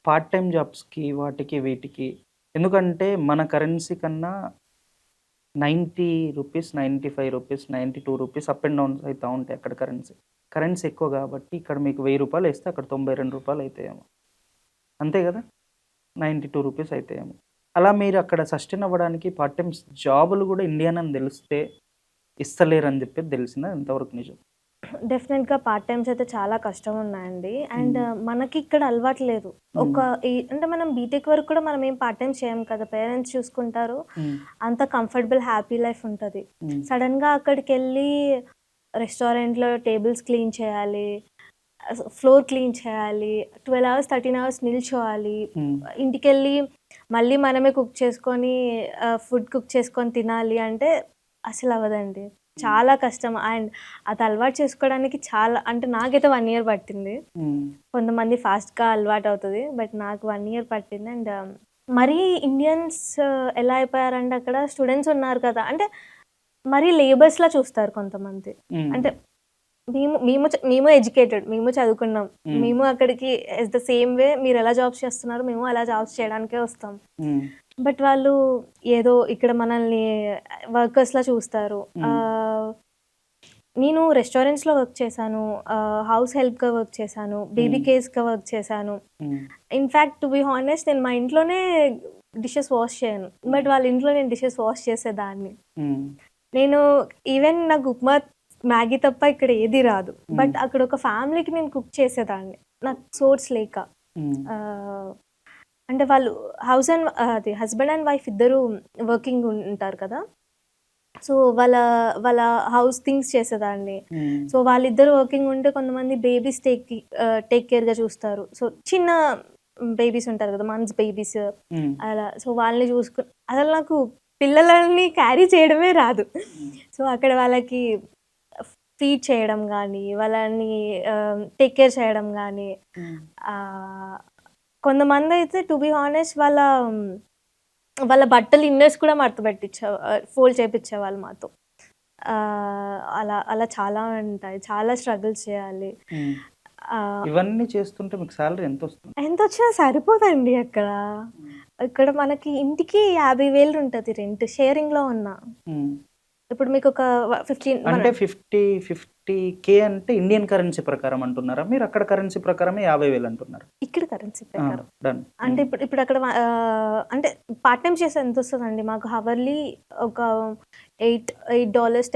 పార్ట్ టైమ్ జాబ్స్‌కి వాటికి వీటికి ఎందుకంటే మన కరెన్సీ కన్నా ₹90, ₹95, ₹92 అప్ అండ్ డౌన్స్ అయితా ఉంటాయి అక్కడ కరెన్సీ. కరెన్సీ ఎక్కువ కాబట్టి ఇక్కడ మీకు ₹1000 ఏస్తే అక్కడ ₹92 అయితాయేమో. అంతే గదా! ₹92 అయితాయేమో. అలా మీరు అక్కడ సస్టైన్ అవ్వడానికి పార్ట్ టైమ్ జాబులు గూడా ఇండియన్ అని దెలిస్తే ఇస్తలేరని జెప్పి దెలిసిందా? ఎంతవరకు నిజం? డెఫినెట్‌గా పార్ట్ టైమ్స్ అయితే చాలా కష్టమున్నాయండి. అండ్ హ్మ్. మనకి ఇక్కడ అలవాటు లేదు. హ్మ్. అంటే మనం బీటెక్ వరకు కూడా మనం ఏం పార్ట్ టైమ్స్ చేయం కదా! పేరెంట్స్ చూసుకుంటారు. హ్మ్. అంత కంఫర్టబుల్ హ్యాపీ లైఫ్ ఉంటది. హ్మ్. సడెన్‌గా అక్కడికెళ్ళి రెస్టారెంట్‌లో టేబుల్స్ క్లీన్ చేయాలి. ఫ్లోర్ క్లీన్ చేయాలి. 12 అవర్స్, 13 అవర్స్ నిల్చోవాలి. హ్మ్. ఇంటికెళ్ళి మళ్ళీ మనమే కుక్ చేసుకొని ఫుడ్ కుక్ చేసుకొని తినాలి అంటే అసలవ్వదండి. చాలా కష్టం. అండ్ అది అలవాటు చేసుకోవడానికి చాలా అంటే నాకైతే 1 ఇయర్ పట్టింది. హ్మ్. కొంతమంది ఫాస్ట్‌గా అలవాటవుతది. బట్ నాకు 1 ఇయర్ పట్టింది. అండ్ మరీ ఇండియన్స్ ఎలా అయిపోయారంటే అక్కడ స్టూడెంట్స్ ఉన్నారు కదా! అంటే మరీ లేబర్స్‌లా చూస్తారు కొంతమంది. హ్మ్. అంటే మేము ఎడ్యుకేటెడ్. మేము చదువుకున్నాం. హ్మ్. మేము అక్కడికి ద సేమ్ వే మీరెలా జాబ్స్ చేస్తున్నారు, మేము అలా జాబ్స్ చేయడానికే వస్తాం. హ్మ్. బట్ వాళ్ళు ఏదో ఇక్కడ మనల్ని వర్కర్స్‌లా చూస్తారు. హ్మ్. నేను రెస్టారెంట్స్‌లో వర్క్ చేశాను. హౌస్ హెల్ప్‌గా వర్క్ చేశాను. బేబీ హ్మ్. కేర్స్‌గా వర్క్ చేశాను. హ్మ్. ఇన్‌ఫాక్ట్ టు బి హానెస్ట్ నేను మా ఇంట్లోనే డిషెస్ వాష్ చేయను. బట్ వాళ్ళ ఇంట్లో నేను డిషెస్ వాష్ చేసేదాన్ని. హ్మ్. నేను ఈవెన్ నాకు ఉప్మా, మ్యాగీ తప్ప ఇక్కడ ఏది రాదు. హ్మ్. బట్ అక్కడ ఒక ఫ్యామిలీకి నేను కుక్ చేసేదాన్ని. నాకు సోర్స్ లేక. హ్మ్. ఆహ్, అంటే వాళ్ళు అది హస్బెండ్ అండ్ వైఫ్ ఇద్దరు వర్కింగ్ ఉంటారు కదా! సో, వాళ్ళ వాళ్ళ హౌస్ థింగ్స్ చేసేదాన్ని. హ్మ్. సో, వాళ్ళిద్దరు వర్కింగ్ ఉంటే కొంతమంది బేబీస్ టేక్ కేర్‌గా చూస్తారు. సో, చిన్న బేబీస్ ఉంటారు కదా! మంత్స్ బేబీస్ హ్మ్. అలా. సో, వాళ్ళని అసలు నాకు పిల్లలని క్యారీ చేయడమే రాదు. హ్మ్. సో, అక్కడ వాళ్ళకి ఫీడ్ చేయడం గానీ, వాళ్ళని టేక్ కేర్ చేయడం గానీ, హ్మ్. ఆహ్, కొంతమందయితే టు బీ హానెస్ట్ వాళ్ళ బట్టలు ఇన్నర్స్ కూడా మడత ఫోల్డ్ చేపిచ్చేవాళ్ళు మాతో. అలా అలా చాలా ఉంటాయి. చాలా స్ట్రగుల్స్ చేయాలి. హ్మ్. ఆహ్, ఇవన్నీ చేస్తుంటే మీకు సాలరీ ఎంతొస్తుంది? ఎంతొచ్చినా సరిపోదండి అక్కడ. హ్మ్. ఇక్కడ మనకి ఇంటికి 50,000 ఉంటది రెంట్ షేరింగ్‌లో ఉన్నా. హ్మ్. ఇప్పుడు మీకు ఒక 15 అంటే 50K అంటే ఇండియన్ కరెన్సీ ప్రకారం అంటున్నారా మీరు? అక్కడ కరెన్సీ ప్రకారమే 50,000 అంటున్నారు. ఇక్కడ కరెన్సీ ప్రకారం డన్. అంటే ఇప్పుడు అక్కడ అంటే పార్ట్ టైం చేస్తే ఎంత వస్తుందండి మాకు హవర్లీ ఒక $8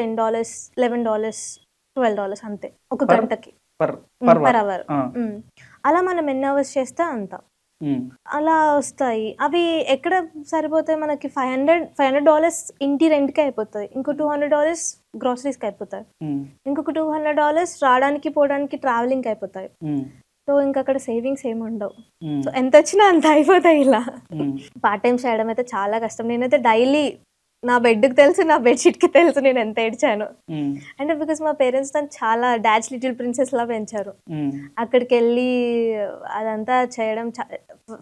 $10 $11 $12 అంతే ఒక Per- గంటకి పర్ పర్ అవర్. అలా మనం ఎన్ని అవర్స్ చేస్తే అంత అలా వస్తాయి. అవి ఎక్కడ సరిపోతాయి మనకి? $500 ఇంటి రెంట్కి అయిపోతుంది, ఇంకో $200 గ్రోసరీస్కి అయిపోతాయి, ఇంకొక $200 రావడానికి పోవడానికి ట్రావెలింగ్కి అయిపోతాయి. సో ఇంకా అక్కడ సేవింగ్స్ ఏమి ఉండవు. సో ఎంత వచ్చినా అంత అయిపోతాయి. ఇలా పార్ట్ టైం చేయడం అయితే చాలా కష్టం. నేనైతే డైలీ నా బెడ్కి తెలుసు, నా బెడ్షీట్కి తెలుసు నేను ఎంత ఏడ్చాను. అంటే బికాస్ మా పేరెంట్స్ నన్ను చాలా డాడ్స్ లిటిల్ ప్రిన్సెస్ లా పెంచారు. అక్కడికి వెళ్ళి అదంతా చేయడం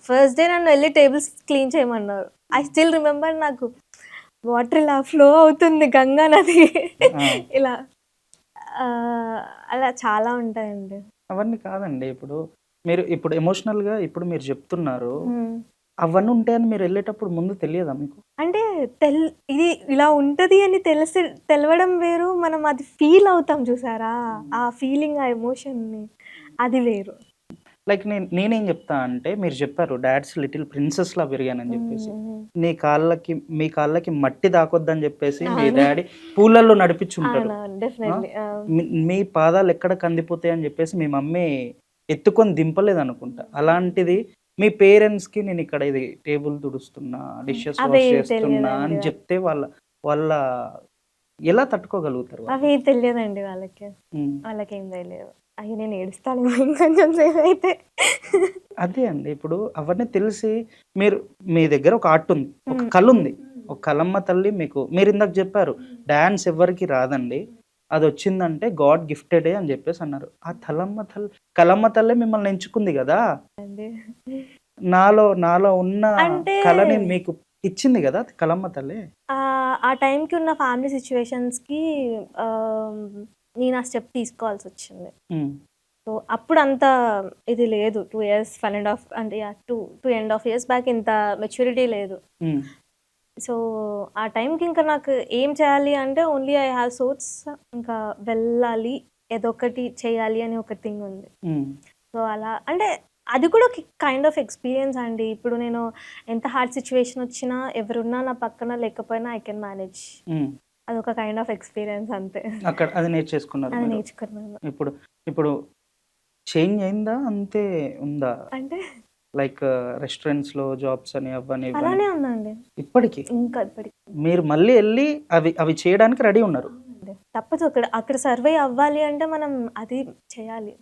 ఫస్ట్ డే నన్ను వెళ్ళి టేబుల్స్ క్లీన్ చేయమన్నారు. ఐ స్టిల్ రిమెంబర్, నాకు వాటర్ ఇలా ఫ్లో అవుతుంది గంగా నది ఇలా అలా చాలా ఉంటాయండి. అవన్నీ కాదండి, ఇప్పుడు ఎమోషనల్గా ఇప్పుడు మీరు చెప్తున్నారు, అవన్నీ ఉంటాయని మీరు వెళ్ళేటప్పుడు ముందు తెలియదా మీకు? అంటే ఇది ఇలా ఉంటది అని తెలవడం వేరు, మనం అది ఫీల్ అవుతాం చూసారా, ఆ ఫీలింగ్, ఆ ఎమోషన్ని, అది వేరు. లైక్ నేనేం చెప్తా అంటే, మీరు చెప్పారు డాడ్స్ లిటిల్ ప్రిన్సెస్ లా పెరిగానని చెప్పేసి, మీ కాళ్ళకి మట్టి దాకొద్దని చెప్పేసి మీ డాడీ పూలల్లో నడిపించుంటారు, మీ పాదాలు ఎక్కడ కందిపోతాయి అని చెప్పేసి మీ మమ్మీ ఎత్తుకొని దింపలేదు అనుకుంటా. అలాంటిది మీ పేరెంట్స్ కి నేను ఇక్కడ ఇది టేబుల్ తుడుస్తున్నా, డిషెస్ వాష్ చేస్తున్నా అని చెప్తే వాళ్ళ ఎలా తట్టుకోగలుగుతారు? అవి తెలియదండి వాళ్ళకేం తెలియదు. అయ్యి నేను ఏడుస్తాను ఇంకొంచెం సేపు అయితే. అదే అండి, ఇప్పుడు అవన్నీ తెలిసి మీ దగ్గర ఒక ఆర్ట్ ఉంది, ఒక కళ ఉంది, ఒక కలమ్మ తల్లి మీరు ఇందాక చెప్పారు డాన్స్ ఎవరికి రాదండి, అది వచ్చిందంటే గాడ్ గిఫ్టెడే అని చెప్పేసి అన్నారు. ఆ కలమ్మ తల్లి మిమ్మల్ని ఎంచుకుంది కదా, నాలో ఉన్న కళని మీకు ఇచ్చింది కదా కలమ్మ తల్లి. ఆ టైంకి ఉన్న ఫ్యామిలీ సిచ్యువేషన్స్కి నేను ఆ స్టెప్ తీసుకోవాల్సి వచ్చింది. సో అప్పుడు అంత ఇది లేదు, 2 years 1.5 అంటే 2.5 years బ్యాక్ ఇంత మెచ్యూరిటీ లేదు. సో ఆ టైంకి ఇంకా నాకు ఏం చేయాలి అంటే ఓన్లీ ఐ హ్యావ్ సోర్స్, ఇంకా వెళ్ళాలి, ఏదో ఒకటి చేయాలి అని ఒక థింగ్ ఉంది. సో అలా అంటే అది కూడా ఒక కైండ్ ఆఫ్ ఎక్స్పీరియన్స్ అండి. ఇప్పుడు నేను ఎంత హార్డ్ సిచ్యువేషన్ వచ్చినా, ఎవరున్నా నా పక్కన లేకపోయినా ఐ కెన్ మేనేజ్. అదొక కైండ్ ఆఫ్ ఎక్స్పీరియన్స్ అంతే. అక్కడ అది నేర్చుకున్నాను. ఇప్పుడు చేంజ్ అయిందా, అంతే ఉందా? అంటే లైక్ రెస్టారెంట్స్ లో జాబ్స్ అని అవన్నీ అలానే ఉందండి ఇప్పటికి. మీరు మళ్ళీ వెళ్ళి అవి చేయడానికి రెడీ ఉన్నారు? తప్పదు, అక్కడ సర్వే అవ్వాలి అంటే మనం అది చేయాలి.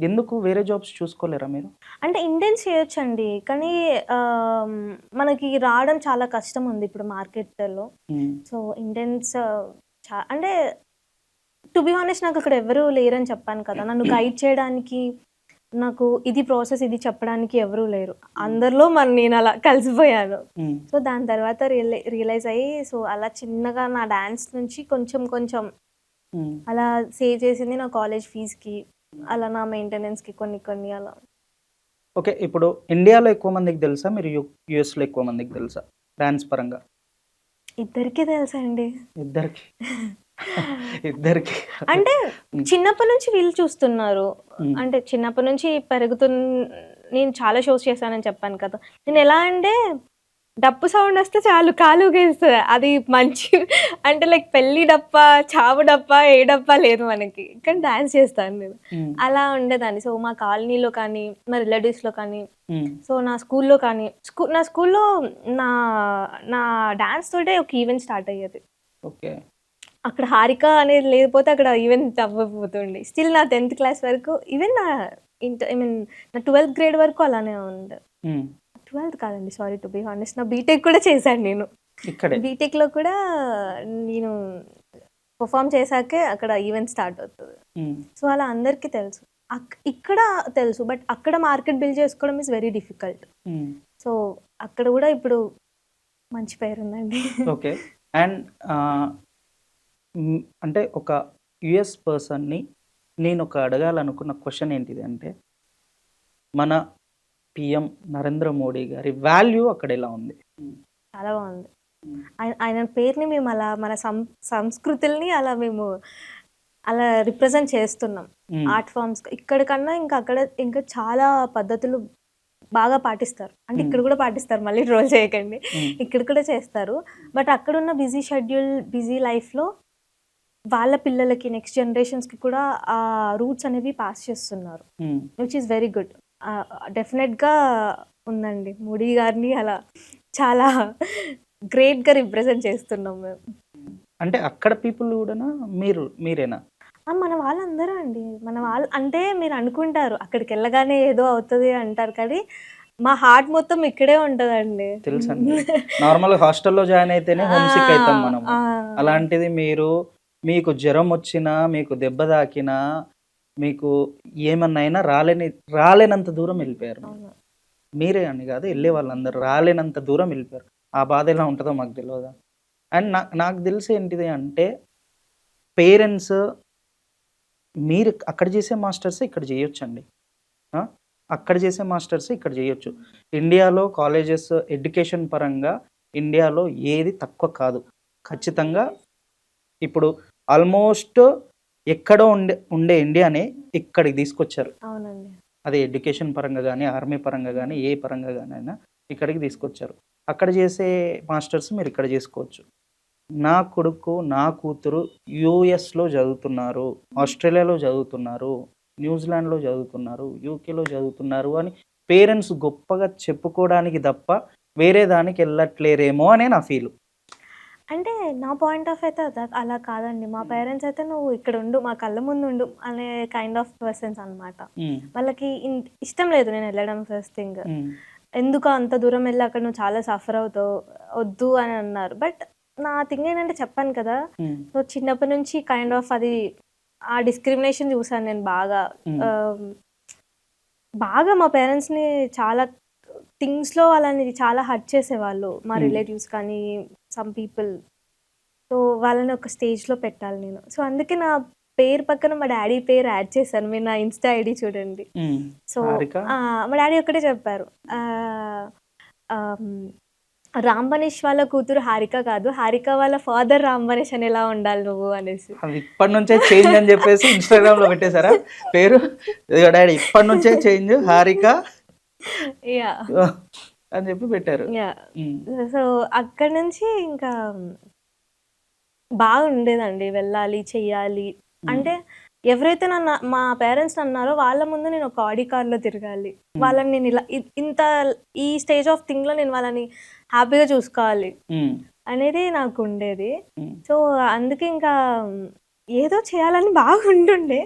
ఎందుకు వేరే జాబ్స్ చూసుకోలేరా మీరు? అంటే ఇండియన్స్ చేయొచ్చండి, కానీ మనకి రావడం చాలా కష్టం ఉంది ఇప్పుడు మార్కెట్లో. సో ఇండియన్స్ అంటే టు బి హానెస్ట్ నాకు అక్కడ ఎవరు లేరని చెప్పాను కదా, నన్ను గైడ్ చేయడానికి, నాకు ఇది ప్రాసెస్ ఇది చెప్పడానికి ఎవరూ లేరు. అందరిలో నేను అలా కలిసిపోయాను. సో దాని తర్వాత రియలైజ్ అయ్యి, సో అలా చిన్నగా నా డాన్స్ నుంచి కొంచెం అలా సేవ్ చేసింది నా కాలేజ్ ఫీజుకి, అలా నా మెయింటెనెన్స్కి కొన్ని అలా. ఓకే, ఇప్పుడు ఇండియాలో ఎక్కువ మందికి తెలుసా, మీరు యుఎస్లో ఎక్కువ మందికి తెలుసా డాన్స్ పరంగా? ఇద్దరికి తెలుసా అండి. ఇద్దరికి అంటే చిన్నప్పటి నుంచి వీళ్ళు చూస్తున్నారు, అంటే చిన్నప్పటి నుంచి నేను చాలా షోస్ చేశానని చెప్పాను కదా. నేను ఎలా అంటే డప్పు సౌండ్ వస్తే చాలు కాలు ఊగేస్తుంది, అది మంచి అంటే లైక్ పెళ్లి డప్ప, చావు డప్ప, ఏ డప్ప లేదు మనకి, కానీ డాన్స్ చేస్తాను నేను. అలా ఉండేదాన్ని. సో మా కాలనీలో కానీ, మా రిలేటివ్స్లో కానీ, సో నా స్కూల్లో కానీ, నా స్కూల్లో నా డాన్స్ తోటే ఒక ఈవెంట్ స్టార్ట్ అయ్యేది. ఓకే, అక్కడ హారిక అనేది లేకపోతే అక్కడ ఈవెంట్ అవ్వబోతుండే. స్టిల్ నా 10th క్లాస్ వరకు, ఈవెన్ నా 12th grade వరకు అలానే ఉంది. 12th కాదండి, సారీ, టు బి హానెస్ట్ నా బీటెక్ కూడా చేశాను నేను. బీటెక్లో కూడా నేను పర్ఫామ్ చేశాకే అక్కడ ఈవెంట్ స్టార్ట్ అవుతుంది. సో అలా అందరికీ తెలుసు, ఇక్కడ తెలుసు, బట్ అక్కడ మార్కెట్ బిల్డ్ చేసుకోవడం ఈజ్ వెరీ డిఫికల్ట్. సో అక్కడ కూడా ఇప్పుడు మంచి పేరు ఉందండి. ఓకే, అండ్ అంటే ఒక యుఎస్ పర్సన్ని నేను అడగాలనుకున్న క్వశ్చన్ ఏంటిది అంటే, మన పిఎం నరేంద్ర మోడీ గారి వాల్యూ అక్కడ ఎలా ఉంది? చాలా బాగుంది. ఆయన పేరుని మేము అలా మన సంస్కృతుల్ని అలా మేము అలా రిప్రజెంట్ చేస్తున్నాం. ఆర్ట్ ఫార్మ్స్ ఇక్కడ కన్నా ఇంకా అక్కడ ఇంకా చాలా పద్ధతులు బాగా పాటిస్తారు. అంటే ఇక్కడ కూడా పాటిస్తారు, మళ్ళీ ట్రోల్ చేయకండి. ఇక్కడ కూడా చేస్తారు. బట్ అక్కడున్న బిజీ షెడ్యూల్, బిజీ లైఫ్లో వాళ్ళ పిల్లలకి, నెక్స్ట్ జనరేషన్స్కి కూడా ఆ రూట్స్ అనేవి పాస్ చేస్తున్నారు, విచ్ ఈస్ వెరీ గుడ్. డెఫినెట్గా ఉందండి. మోడీ గారిని అలా చాలా గ్రేట్గా రిప్రజెంట్ చేస్తున్నాం మేము. అంటే అక్కడ పీపుల్ కూడా మీరేనా? మన వాళ్ళందరూ అండి. మన వాళ్ళు అంటే మీరు అనుకుంటారు అక్కడికి వెళ్ళగానే ఏదో అవుతుంది అంటారు, కానీ మా హార్ట్ మొత్తం ఇక్కడే ఉంటుందండి. తెలుసండి. నార్మల్ హాస్టల్లో జాయిన్ అయితేనే హోమ్ సిక్ అవుతాం మనం. అలాంటిది మీకు జ్వరం వచ్చినా, మీకు దెబ్బ తాకినా, మీకు ఏమన్నా అయినా రాలేనంత దూరం వెళ్ళిపోయారు. మీరే అని కాదు, వెళ్ళే వాళ్ళందరూ రాలేనంత దూరం వెళ్ళిపోయారు. ఆ బాధ ఎలా ఉంటుందో మాకు తెలియదా? అండ్ నాకు తెలిసి ఏంటిది అంటే, పేరెంట్స్ మీరు అక్కడ చేసే మాస్టర్స్ ఇక్కడ చేయొచ్చండి. అక్కడ చేసే మాస్టర్స్ ఇక్కడ చేయొచ్చు. ఇండియాలో కాలేజెస్ ఎడ్యుకేషన్ పరంగా ఇండియాలో ఏది తక్కువ కాదు. ఖచ్చితంగా ఇప్పుడు ఆల్మోస్ట్ ఎక్కడో ఉండే ఇండియానే ఇక్కడికి తీసుకొచ్చారు. అవునండి. అది ఎడ్యుకేషన్ పరంగా కానీ, ఆర్మీ పరంగా కానీ, ఏ పరంగా కానీ అయినా ఇక్కడికి తీసుకొచ్చారు. అక్కడ చేసే మాస్టర్స్ మీరు ఇక్కడ చేసుకోవచ్చు. నా కొడుకు, నా కూతురు యూఎస్లో చదువుతున్నారు, ఆస్ట్రేలియాలో చదువుతున్నారు, న్యూజిలాండ్లో చదువుతున్నారు, యూకేలో చదువుతున్నారు అని పేరెంట్స్ గొప్పగా చెప్పుకోవడానికి తప్ప వేరే దానికి వెళ్ళట్లేరేమో అనే నా ఫీల్. అంటే నా పాయింట్ ఆఫ్ అయితే అలా కాదండి. మా పేరెంట్స్ అయితే నువ్వు ఇక్కడ ఉండు, మా కళ్ళ ముందు ఉండు అనే కైండ్ ఆఫ్ పర్సన్స్ అనమాట. వాళ్ళకి ఇష్టం లేదు నేను వెళ్ళడం. ఫస్ట్ థింగ్, ఎందుకు అంత దూరం వెళ్ళి అక్కడ నువ్వు చాలా సఫర్ అవుతావు, వద్దు అని అన్నారు. బట్ నా థింగ్ ఏంటంటే చెప్పాను కదా, సో చిన్నప్పటి నుంచి కైండ్ ఆఫ్ అది ఆ డిస్క్రిమినేషన్ చూసాను నేను బాగా. బాగా మా పేరెంట్స్ని చాలా థింగ్స్లో వాళ్ళని చాలా హర్ట్ చేసేవాళ్ళు, మా రిలేటివ్స్ కానీ సమ్ పీపుల్. సో వాళ్ళని ఒక స్టేజ్లో పెట్టాలి నేను. సో అందుకే నా పేరు పక్కన మా డాడీ పేరు యాడ్ చేశాను. మీరు నా ఇన్స్టా ఐడి చూడండి. సో మా డాడీ ఒక్కటే చెప్పారు, రామ్ గణేష్ వాళ్ళ కూతురు హారిక కాదు, హారిక వాళ్ళ ఫాదర్ రామ్ గణేష్ అని ఎలా ఉండాలి నువ్వు అనేసి. ఇప్పటి నుంచే చేంజ్ అని చెప్పేసి ఇన్స్టాగ్రామ్ లో పెట్టేశారా పేరు? డాడీ ఇప్పటి నుంచే చేంజ్, హారిక అని చెప్పి పెట్టారు. సో అక్కడ నుంచి ఇంకా బాగా ఉండేదండి, వెళ్ళాలి చెయ్యాలి అంటే. ఎవరైతే మా పేరెంట్స్ అన్నారో వాళ్ళ ముందు నేను ఒక ఆడి కార్లో తిరగాలి, వాళ్ళని నేను ఇలా ఇంత ఈ స్టేజ్ ఆఫ్ థింగ్లో నేను వాళ్ళని హ్యాపీగా చూసుకోవాలి అనేది నాకు ఉండేది. సో అందుకే ఇంకా ఏదో చేయాలని బాగా ఉంటుండే.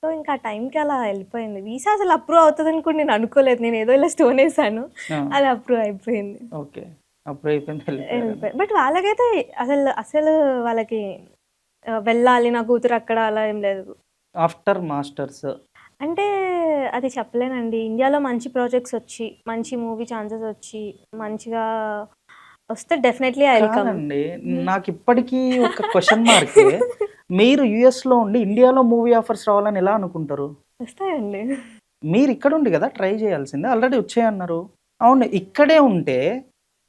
సో ఇంకా ఆ టైంకి అలా వెళ్ళిపోయింది. వీసా అసలు అప్రూవ్ అవుతుందని కూడా నేను అనుకోలేదు. నేను ఏదో ఇలా స్టోన్ వేసాను, అది అప్రూవ్ అయిపోయింది. బట్ వాళ్ళకైతే అసలు వాళ్ళకి వెళ్ళాలి నా కూతురు అక్కడ అలా ఏం లేదు. ఆఫ్టర్ మాస్టర్స్ అంటే అది చెప్పలేనండి. ఇండియాలో మంచి ప్రాజెక్ట్స్ వచ్చి, మంచి మూవీ ఛాన్సెస్ వచ్చి, మంచిగా వస్తే డెఫినెట్లీ ఐ విల్ కమ్ అండి. నాకు ఇప్పటికీ ఒక క్వశ్చన్ మార్క్, మీరు యుఎస్ లో ఉండి ఇండియాలో మూవీ ఆఫర్స్ రావాలని ఎలా అనుకుంటారు? వస్తాయండి. మీరు ఇక్కడ ఉండి కదా ట్రై చేయాల్సిందే, ఆల్రెడీ వచ్చాయన్నారు. అవును, ఇక్కడే ఉంటే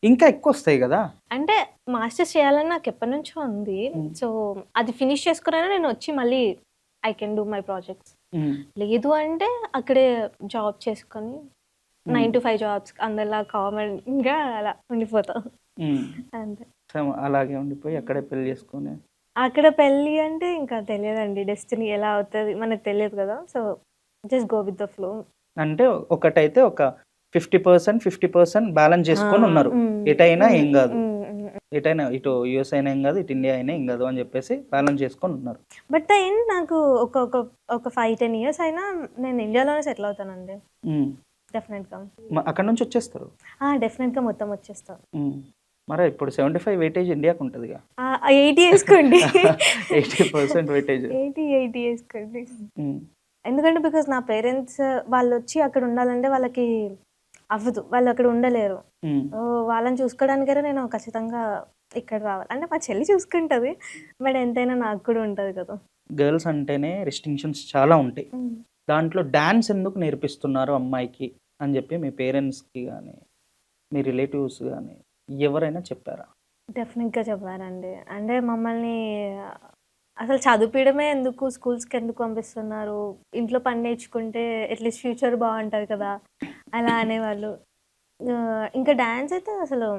ఇంకా ఎక్కువ వస్తాయి కదా. అంటే మాస్టర్స్ చేయాలని నాకు ఎప్పటి నుంచో ఉంది. సో అది ఫినిష్ చేసుకురైనా నేను వచ్చి మళ్ళీ I can do my projects. లేదు అంటే అక్కడే జాబ్ చేసుకొని 9 to 5 జాబ్స్ అందరిలా కామన్గా అలా ఉండిపోతాం అంతే. అలాగే ఉండిపోయి అక్కడే పెళ్లి చేసుకొని అక్కడ పెళ్ళి అంటే ఇంకా తెలియదండి, డెస్టినీ ఎలా అవుతుంది మనకు తెలియదు కదా. So just go with the flow. అంటే ఒకటైతే ఒక 50% బ్యాలెన్స్ చేసుకొని ఉన్నారు. ఎటైనా ఏం కాదు, ఎటైనా ఇటు యుఎస్ అయినా ఏం కాదు, ఇటు ఇండియా అయినా ఏం కాదు అని చెప్పేసి బ్యాలెన్స్ చేసుకొని ఉన్నారు. బట్ ఏంటి నాకు ఒక 5-10 years అయినా నేను ఇండియాలోనే సెటిల్ అవుతానండి డెఫినెట్గా. అక్కడ నుంచి వచ్చేస్తారు? డెఫినెట్గా మొత్తం వచ్చేస్తాను. మరి ఇప్పుడు 75 వెయిటేజ్ ఇండియాకు ఉంటుంది, 80 వేసుకోండి. 80% వెయిటేజ్ 80 వేసుకోండి. ఎందుకంటే బికాస్ నా పేరెంట్స్ వాళ్ళు వచ్చి అక్కడ ఉండాలంటే వాళ్ళకి అవ్వదు, వాళ్ళు అక్కడ ఉండలేరు. వాళ్ళని చూసుకోవడానికైనా నేను ఖచ్చితంగా ఇక్కడ రావాలి. అంటే మా చెల్లి చూసుకుంటుంది, బట్ ఎంతైనా నాకు కూడా ఉంటుంది కదా. గర్ల్స్ అంటేనే రెస్ట్రిక్షన్స్ చాలా ఉంటాయి. దాంట్లో డాన్స్ ఎందుకు నేర్పిస్తున్నారు అమ్మాయికి అని చెప్పి మీ పేరెంట్స్కి కానీ మీ రిలేటివ్స్ కానీ ఎవరైనా చెప్పారా? డెఫినిట్‌గా చెప్పారండి. అంటే మమ్మల్ని అసలు చదివిపియడమే ఎందుకు, స్కూల్స్‌కి ఎందుకు పంపిస్తున్నారు? ఇంట్లో పని నేర్చుకుంటే అట్‌లీస్ట్ ఫ్యూచర్ బావుంటది కదా! అలా అనేవాళ్ళు. ఇంకా డాన్స్ అయితే అసలు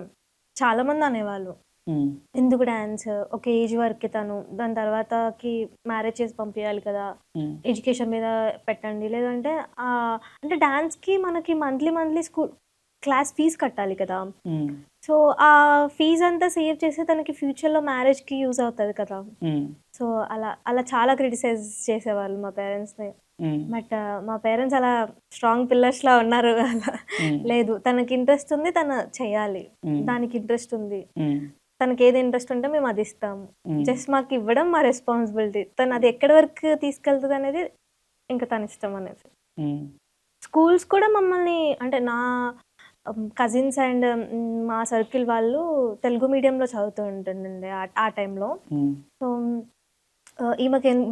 చాలామంది అనేవాళ్ళు. హ్మ్. ఎందుకు డాన్స్? ఒక ఏజ్ వరకే తను. దాని తర్వాతకి మ్యారేజ్ చేసి పంపియాలి కదా! హ్మ్. ఎడ్యుకేషన్ మీద పెట్టండి. లేదంటే అంటే డాన్స్‌కి మనకి మంత్లీ క్లాస్ ఫీజ్ కట్టాలి కదా! హ్మ్. సో, ఆ ఫీజంతా సేవ్ చేసి తనకి ఫ్యూచర్‌లో మ్యారేజ్‌కి యూజ్ అవుతది కదా! హ్మ్. సో, అలా చాలా క్రిటిసైజ్ చేసేవాళ్ళు మా పేరెంట్స్‌ని. హ్మ్. బట్ మా పేరెంట్స్ అలా స్ట్రాంగ్ పిల్లర్స్‌లా ఉన్నారు. అలా హ్మ్. లేదు. తనకి ఇంట్రెస్ట్ ఉంది. తను చెయ్యాలి. హ్మ్. దానికి ఇంట్రెస్ట్ ఉంది. హ్మ్. తనకేది ఇంట్రెస్ట్ ఉంటే మేము అది ఇస్తాము. హ్మ్. జస్ట్ మాకివ్వడం మా రెస్పాన్సిబిలిటీ. తను అది ఎక్కడి వరకు తీసుకెళ్తదనేది ఇంక తన ఇష్టం అనేసి. హ్మ్. స్కూల్స్ కూడా మమ్మల్ని అంటే నా కజిన్స్ అండ్ మా సర్కిల్ వాళ్ళు తెలుగు మీడియంలో చదువుతూ ఉంటుండండి ఆ టైంలో. హ్మ్. సో,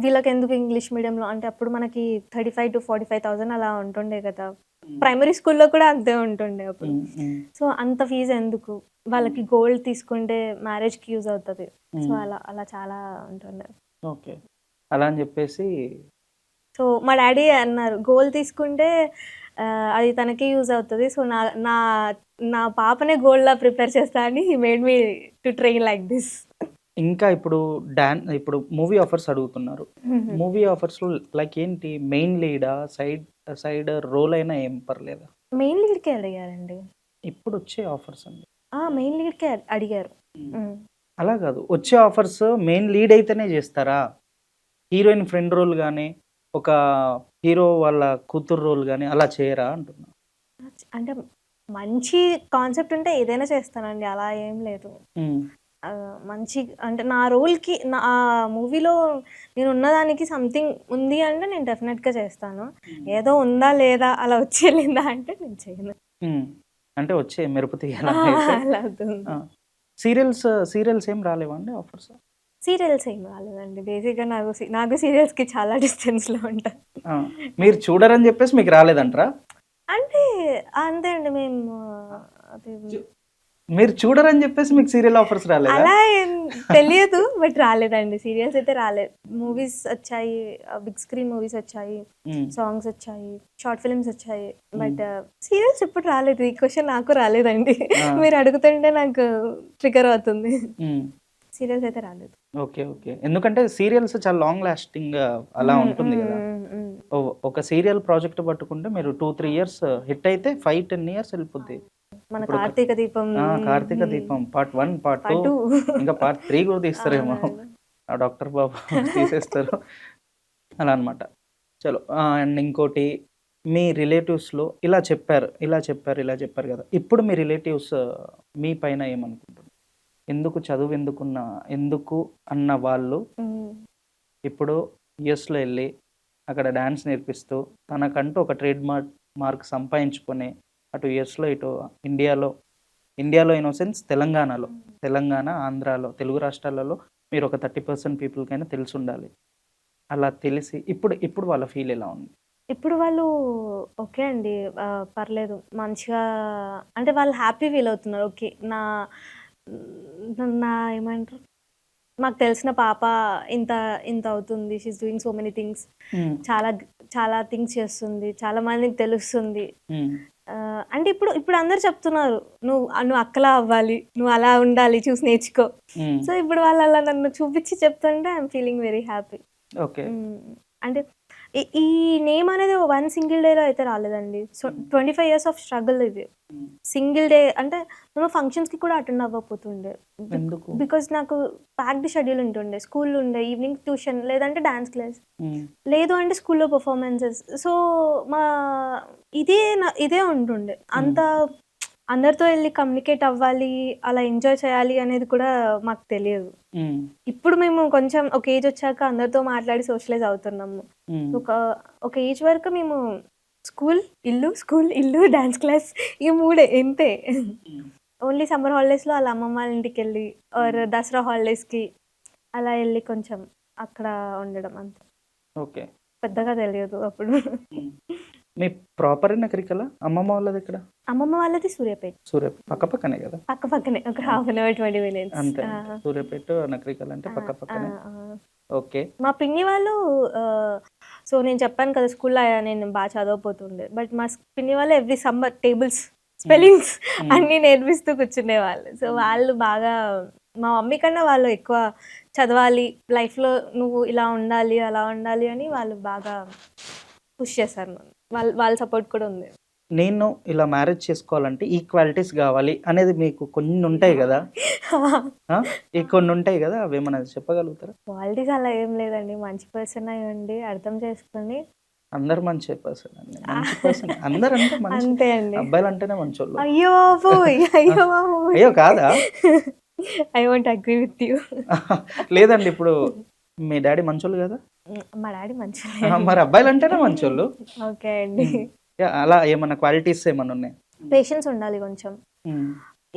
వీళ్ళకెందుకు ఇంగ్లీష్ మీడియంలో అంటే అప్పుడు మనకి 35,000-45,000 అలా ఉంటుండే కదా! హ్మ్. ప్రైమరీ స్కూల్‌లో కూడా అంతే ఉంటుండే అప్పుడు. హ్మ్. హ్మ్. సో, అంత ఫీజ్ ఎందుకు? హ్మ్. వాళ్ళకి గోల్డ్ తీసుకుంటే మ్యారేజ్‌కి యూజ్ అవుతది. సో, హ్మ్. అలా చాలా ఉంటుండే. ఓకే. అలా అని జెప్పేసి సో, మా డ్యాడీ అన్నారు, "గోల్డ్ తీసుకుంటే అది తనకే యూజ్ అవుతది. సో, నా నా నా పాపనే గోల్డ్‌లా ప్రిపేర్ చేస్తా" అని హి made me to train like this. ఇంకా ఇప్పుడు మూవీ ఆఫర్స్ అడుగుతున్నారు. మూవీ ఆఫర్స్‌లో లైక్ ఏంటి? మెయిన్ లీడా? సైడ్ రోల్ అయినా ఏం పర్లేదా? మెయిన్ లీడ్‌కే అడిగారండి. ఇప్పుడొచ్చే ఆఫర్స్ అండి. మెయిన్ లీడ్‌కే అడిగారు. హ్మ్. హ్మ్. అలా గాదు. వచ్చే ఆఫర్స్ మెయిన్ లీడ్ అయితేనే జేస్తారా? హీరోయిన్ ఫ్రెండ్ రోల్ గాని, ఒక హీరో వాళ్ళ కూతురు రోల్ గాని అలా చేయరా అంటున్నా? అంటే మంచి కాన్సెప్ట్ ఉంటే ఏదైనా చేస్తానండి. అలా ఏం లేదు. హ్మ్. మంచి అంటే నా రోల్‌కి ఆ మూవీలో నేనున్నదానికి సంథింగ్ ఉంది అంటే నేను డెఫినెట్‌గా చేస్తాను. హ్మ్. ఏదో ఉందా లేదా అలా వచ్చి ఎళ్ళిందా అంటే నేను చేయను. హ్మ్. అంటే వచ్చే మెరుపు ఆ! తీగలాగా అయితే అలా ఆ! ఉంది. సీరియల్స్ ఏం రాలేవా అండి ఆఫర్స్? సీరియల్స్ ఏం రాలేదండి. బేసిక్‌గా నాకు సీరియల్స్‌కి చాలా డిస్టెన్స్‌లో ఉంటా. ఆ! మీరు చూడరని జెప్పేసి మీకు రాలేదంటారా? అంటే అంతే అండి మేము అది మీరు చూడరని జెప్పేసి మీకు సీరియల్ ఆఫర్స్ రాలేదా? అలా ఏం తెలియదు. బట్ రాలేదండి. సీరియల్స్ అయితే రాలేదు. మూవీస్ ఒచ్చాయి. బిగ్ స్క్రీన్ మూవీస్ ఒచ్చాయి. హ్మ్. సాంగ్స్ ఒచ్చాయి. షార్ట్ ఫిల్మ్స్ ఒచ్చాయి. హ్మ్. బట్ సీరియల్స్ ఎప్పుడు రాలేదు. ఈ క్వెషన్ నాకు రాలేదండి. ఆ! మీరు అడుగుతుంటే నాకు ట్రిగ్గర్ అవుతుంది. హ్మ్. సీరియల్స్ అయితే రాలేదు. ఓకే. ఓకే. ఎందుకంటే సీరియల్స్ చాలా లాంగ్ లాస్టింగ్ అలా హ్మ్. ఉంటుంది హ్మ్. గదా! హ్మ్. హ్మ్. ఒక సీరియల్ ప్రాజెక్ట్ పట్టుకుంటే మీరు 2, 3 ఇయర్స్ హిట్ అయితే 5, 10 ఇయర్స్ ఎళ్ళిపోద్ది. మన ఇప్పుడు 'కార్తీక దీపం' ఆ! 'కార్తీక హ్మ్. దీపం' పార్ట్ 1, పార్ట్ 2 పార్ట్ 2 ఇంకా పార్ట్ 3 గూడా తీస్తారేమో. అవునండి. ఆ 'డాక్టర్ బాబు' తీసేస్తారు. అలా అన్నమాట. చలో అండ్ ఇంకోటి మీ రిలేటివ్స్‌లో ఇలా చెప్పారు గదా! ఇప్పుడు మీ రిలేటివ్స్ మీ పైన ఏమనుకుంటున్నారు? ఎందుకు అన్న వాళ్ళు హ్మ్. ఇప్పుడు యూఎస్‌లో ఎళ్లి అక్కడ డాన్స్ నేర్పిస్తూ తనకంటూ ఒక మార్క్ సంపాదించుకొని అటు యూఎస్‌లో, ఇటు ఇండియాలో, ఇండియాలో ఇన్ సెన్స్ తెలంగాణలో, తెలంగాణ, ఆంధ్రాలో తెలుగు రాష్ట్రాలలో మీరు ఒక 30% పీపుల్‌కైనా తెలిసుండాలి. అలా తెలిసి ఇప్పుడు వాళ్ళ ఫీల్ ఎలా ఉంది? ఇప్పుడు వాళ్ళు ఓకే అండి. పర్లేదు. మంచిగా అంటే వాళ్ళు హ్యాపీ ఫీల్ అవుతున్నారు. ఓకే. నా ఏమంటారు? మాకు తెలిసిన పాప ఇంత ఇంత అవుతుంది. She is doing so many things. హ్మ్. చాలా చాలా థింగ్స్ చేస్తుంది. చాలా మందికి తెలుస్తుంది. హ్మ్. అంటే ఇప్పుడు అందరూ చెప్తున్నారు. నువ్వు అక్కలా అవ్వాలి. నువ్వు అలా ఉండాలి. చూసి నేర్చుకో. హ్మ్. సో, ఇప్పుడు వాళ్ళు అలా నన్ను చూపించి చెప్తుంటే I am feeling very happy. Okay. హ్మ్. అంటే ఈ నేమ్ అనేది వన్ సింగిల్ డేలో అయితే రాలేదండి. సో, హ్మ్. 25 ఇయర్స్ ఆఫ్ స్ట్రగుల్ ఇది. హ్మ్. సింగిల్ డే అంటే మేము ఫంక్షన్స్‌కి కూడా అటెండ్ అవ్వకపోతుండే. ఎందుకు? బికాజ్ నాకు ప్యాక్డ్ షెడ్యూల్ ఉంటుండే. స్కూల్ ఉండే, ఈవినింగ్ ట్యూషన్ లేదంటే డాన్స్ క్లాస్. హ్మ్. లేదు అంటే స్కూల్‌లో పెర్ఫార్మన్సెస్. సో, మా ఇదే ఉంటుండే. హ్మ్. అంత అందరితో ఎళ్లి కమ్యూనికేట్ అవ్వాలి, అలా ఎంజాయ్ చేయాలి అనేది కూడా మాకు తెలియదు. హ్మ్. ఇప్పుడు మేము కొంచెం ఒక ఏజొచ్చాక అందరితో మాట్లాడి సోషలైజ్ అవుతున్నాము. హ్మ్. ఒక ఒక ఏజ్ వరకు మేము స్కూల్, ఇల్లు, డాన్స్ క్లాస్ ఈ 3 ఇంతే. హ్మ్. ఓన్లీ సమ్మర్ హాలిడేస్‌లో ఆళ్ళ అమ్మమ్మ వాళ్ళ ఇంటికెళ్ళి హ్మ్. దసరా హాలిడేస్‌కి అలా ఎళ్లి కొంచెం అక్కడ ఉండడం అంతే. ఓకే. పెద్దగా తెలియదు అప్పుడు. హ్మ్. మీ ప్రాపర్ నకరికల అమ్మమ్మ వాళ్ళది ఇక్కడ అమ్మమ్మ వాళ్ళది సూర్యాపేట. సూర్యాపేట పక్కనే కదా? పక్క పక్కనే ఒక హాఫ్ అన్ అవర్ 20 మినిట్స్. అంతే సూర్యాపేట నకరికల్ అంటే పక్కనే. ఓకే. మా పిన్ని వాళ్ళు సో నేను చెప్పాను కదా స్కూల్లో నేను బాగా చదవపోతుండే, బట్ మా పిన్ని వాళ్ళు ఎవ్రీ సమ్మర్ టేబుల్స్ స్పెల్లింగ్స్ అన్నీ నేర్పిస్తూ కూర్చునేవాళ్ళు. సో వాళ్ళు బాగా మా మమ్మీ కన్నా వాళ్ళు ఎక్కువ చదవాలి, లైఫ్లో నువ్వు ఇలా ఉండాలి అలా ఉండాలి అని వాళ్ళు బాగా పుష్ చేశారు. వాళ్ళ సపోర్ట్ కూడా ఉంది. నేను ఇలా మ్యారేజ్ చేసుకోవాలంటే ఈ క్వాలిటీస్ కావాలి అనేది మీకు కొన్ని ఉంటాయి కదా, ఈ కొన్ని ఉంటాయి కదా, అవి ఏమన్నా చెప్పగలుగుతారా? క్వాలిటీస్ అలా ఏం లేదండి, మంచి పర్సన్ అయ్యండి, అర్థం చేసుకొని. అందరు మంచి పర్సన్ అండి, మంచి పర్సన్ అందరు అంటే అంతే అండి, అబ్బాయిలు అంటేనే మంచోళ్ళు. అయ్యో బాబోయ్, అయ్యో బాబోయ్, అయ్యో కాదా? I want agree with you. లేదండి, ఇప్పుడు మీ డాడీ మంచోళ్ళు కదా? మా డాడీ మంచి, మరి అబ్బాయిలు అంటేనే మంచోళ్ళు. ఓకే అండి. అలా ఏమన్నా క్వాలిటీస్ ఏమన్నా ఉన్నాయి? పేషెన్స్ ఉండాలి కొంచెం,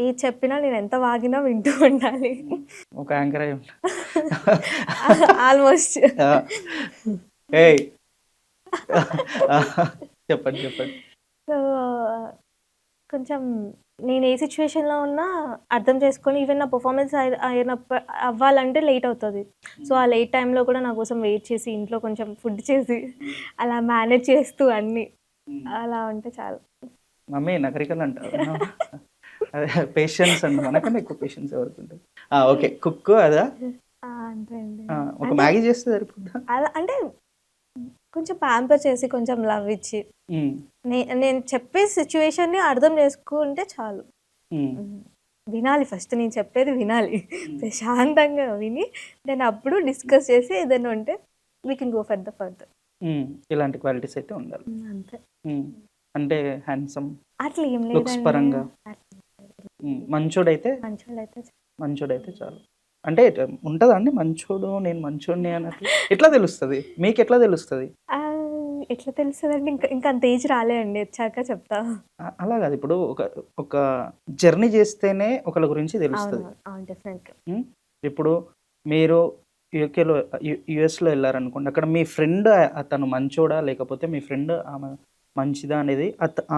ఏ చెప్పినా నేను ఎంత వాగినా వింటూ ఉండాలి. ఒక యాంకర్ అయి ఆల్మోస్ట్. చెప్పండి చెప్పండి. సో కొంచెం నేను ఏ సిచ్యువేషన్లో ఉన్నా అర్థం చేసుకొని, ఈవెన్ నా పర్ఫార్మెన్స్ అవ్వాలంటే లేట్ అవుతుంది. సో ఆ లేట్ టైంలో కూడా నా కోసం వెయిట్ చేసి ఇంట్లో కొంచెం ఫుడ్ చేసి అలా మేనేజ్ చేస్తూ అన్నీ అలా ఉంటే చాలు. మమ్మీ నగరికలు అంటారు, అదే పేషెన్స్ అండి, మనకన్నా ఎక్కువ పేషెన్స్ ఎవరికి ఉంటుంది. ఓకే, కుక్ అదా? అంతే అండి. ఒక మ్యాగీ చేస్తే సరిపోద్దా? అలా అంటే కొంచెం ప్యాంపర్ చేసి కొంచెం లవ్ ఇచ్చి నేను చెప్పే సిచ్యువేషన్ని అర్థం చేసుకుంటే చాలు. వినాలి, ఫస్ట్ నేను చెప్పేది వినాలి, ప్రశాంతంగా విని నేను అప్పుడు డిస్కస్ చేసి ఏదైనా ఉంటే we can go for the further. ఇలాంటి క్వాలిటీస్ అయితే ఉండాలి. అంతే. అంటే హ్యాండ్సమ్ అట్లా ఏం లుక్స్ లేదు, పరంగా మంచోడైతే చాలు. అంటే ఉంటుందా అండి మంచోడు, నేను మంచోడిని అన్నట్లు ఎట్లా తెలుస్తుంది మీకు? ఎట్లా తెలుస్తుంది? ఎట్లా తెలుస్తుందండి, ఇంకా అంత ఏజ్ రాలేదండి, వచ్చాక చెప్తా. అలా కాదు, ఇప్పుడు ఒక జర్నీ చేస్తేనే ఒకళ్ళ గురించి తెలుస్తుంది. ఇప్పుడు మీరు యుఎస్లో వెళ్ళారనుకోండి, అక్కడ మీ ఫ్రెండ్ అతను మంచోడా లేకపోతే మీ ఫ్రెండ్ ఆమె మంచిదా అనేది